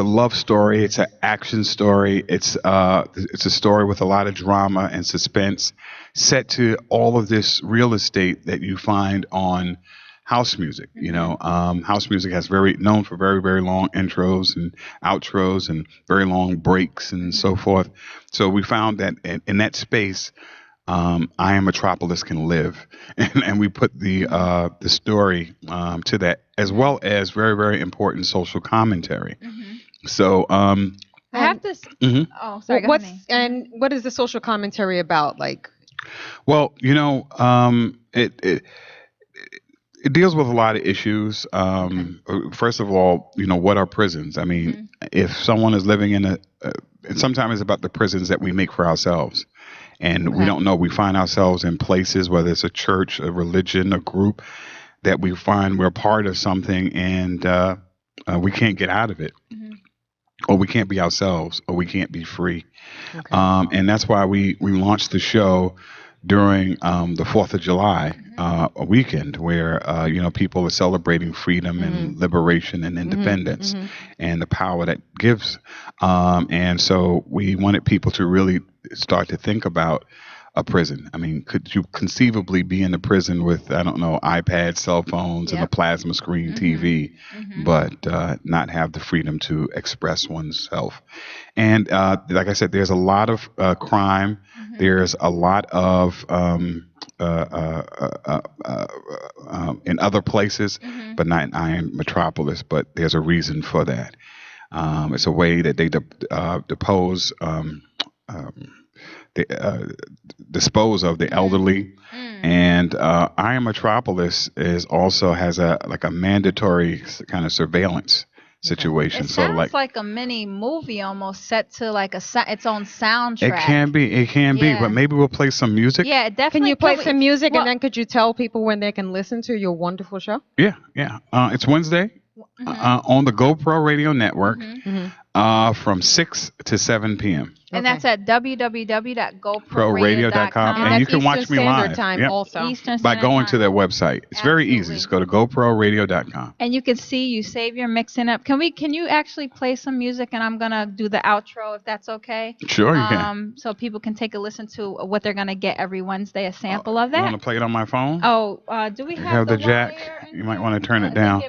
H: love story. It's an action story. It's a story with a lot of drama and suspense, set to all of this real estate that you find on house music. You know, house music has known for very, very long intros and outros and very long breaks and so forth. So we found that in that space, I Am Metropolis can live, and we put the story to that, as well as very, very important social commentary. So
A: I have to. Oh, sorry. Go ahead, Nate.
F: What is the social commentary about? Like,
H: well, you know, it deals with a lot of issues. First of all, you know, what are prisons? I mean, if someone is living in and sometimes it's about the prisons that we make for ourselves. And we don't know. We find ourselves in places, whether it's a church, a religion, a group, that we find we're part of something, and we can't get out of it, or we can't be ourselves, or we can't be free. And that's why we launched the show during the 4th of July a weekend where, people are celebrating freedom and liberation and independence and the power that gives. And so we wanted people to really start to think about a prison. I mean, could you conceivably be in a prison with, I don't know, iPads, cell phones, and a plasma screen TV, but not have the freedom to express oneself? And like I said, there's a lot of crime. There's a lot of in other places, but not in Iron Metropolis. But there's a reason for that. It's a way that they depose. Dispose of the elderly, and Iron Metropolis is also has a mandatory kind of surveillance situation.
A: It
H: Sort of
A: sounds like a mini movie almost set to like its own soundtrack.
H: It can be, but maybe we'll play some music.
A: Yeah, it definitely.
F: Can you play some music, and then could you tell people when they can listen to your wonderful show?
H: Yeah. It's Wednesday on the GoPro Radio Network from 6 to 7 p.m.
A: And that's at www.goproradio.com.
H: And you can watch me live.
F: Time also.
A: Eastern
H: by
A: Standard
H: going to
A: Time.
H: their website. It's very easy. Just go to GoProRadio.com.
A: And you can see you save your mixing up. Can you actually play some music, and I'm gonna do the outro if that's okay?
H: Sure, you can.
A: So people can take a listen to what they're gonna get every Wednesday, a sample of that.
H: You want to play it on my phone?
A: Oh, do we have
H: the jack? You might want to turn it down.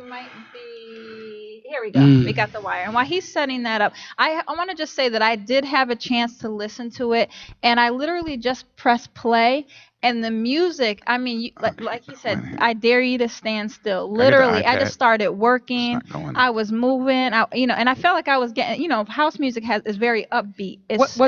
A: Here we go. We got the wire. And while he's setting that up, I want to just say that I did have a chance to listen to it, and I literally just pressed play. And the music, I mean, like he said, I dare you to stand still. Literally, I just started working. I was moving. And I felt like I was getting, house music is very upbeat. It's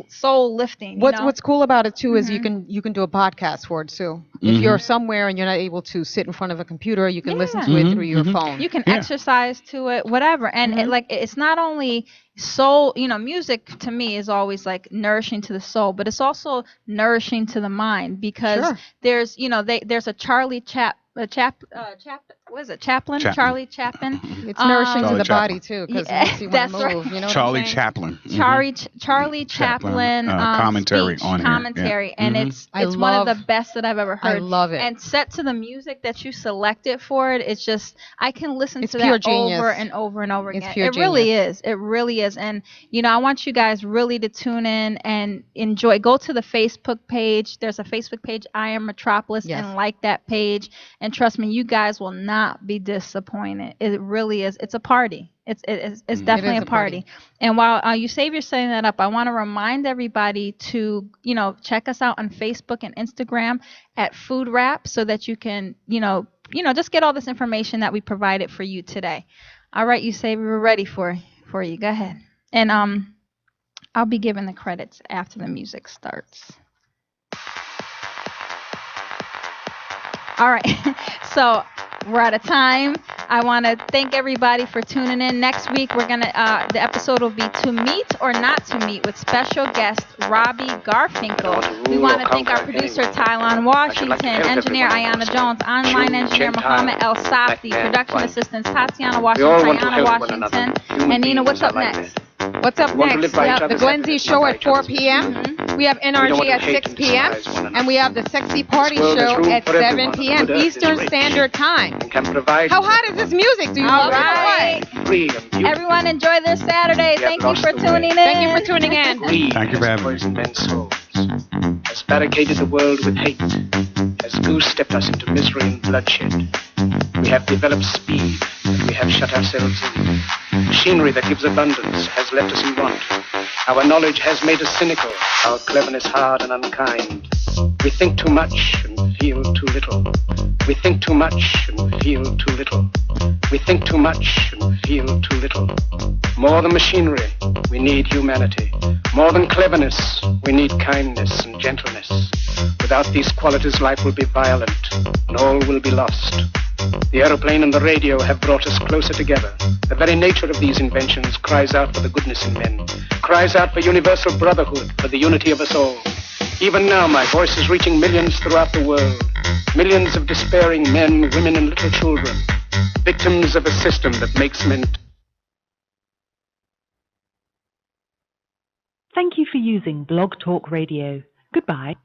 A: soul lifting.
F: What's cool about it too is you can do a podcast for it too. If you're somewhere and you're not able to sit in front of a computer, you can listen to it through your phone.
A: You can exercise to it, whatever. And it's not only soul, music to me is always like nourishing to the soul, but it's also nourishing to the mind, because there's a Charlie Chaplin? Charlie Chaplin.
F: It's nourishing to the body too, because it makes you want to move.
A: Right.
F: You know
H: Charlie Chaplin.
A: Charlie Chaplin
H: commentary
A: speech,
H: on
A: commentary, and it's one of the best that I've ever heard.
F: I love it.
A: And set to the music that you selected for it, it's just I can listen to
F: pure
A: that
F: genius.
A: over and over and over
F: It's
A: again.
F: pure
A: It really is. It really is. And I want you guys really to tune in and enjoy. Go to the Facebook page. There's a Facebook page, I Am Metropolis, and like that page. And trust me, you guys will not be disappointed. It really is. It's a party. It's definitely a party. And while you save your setting that up, I want to remind everybody to check us out on Facebook and Instagram at Food Rap, so that you can just get all this information that we provided for you today. All right, you say we're ready for you. Go ahead. And I'll be giving the credits after the music starts. All right. So we're out of time. I want to thank everybody for tuning in. Next week, we're gonna the episode will be To Meet or Not to Meet with special guest Robbie Garfinkel. We want to thank our producer Tylon Washington, engineer Ayana Jones, online engineer Muhammad El Safdi, production assistants Tatiana Washington, Ayana Washington, and Nina. What's up next?
F: What's up next? We have the Glenn Z Show at 4 p.m. We have NRG at 6 p.m. And we have the Sexy Party Show at 7 p.m. Eastern Standard Time. How hot is this music? Do you love it?
A: Everyone enjoy this Saturday. Thank you for tuning in.
F: Thank you for tuning in.
H: Thank you for having me.
E: Has barricaded the world with hate, has goose-stepped us into misery and bloodshed. We have developed speed, but we have shut ourselves in. Machinery that gives abundance has left us in want. Our knowledge has made us cynical, our cleverness hard and unkind. We think too much and feel too little. We think too much and feel too little. We think too much and feel too little. More than machinery, we need humanity. More than cleverness, we need kindness and gentleness. Without these qualities, life will be violent and all will be lost. The aeroplane and the radio have brought us closer together. The very nature of these inventions cries out for the goodness in men, cries out for universal brotherhood, for the unity of us all. Even now, my voice is reaching millions throughout the world. Millions of despairing men, women, and little children, victims of a system that makes men...
B: Thank you for using Blog Talk Radio. Goodbye.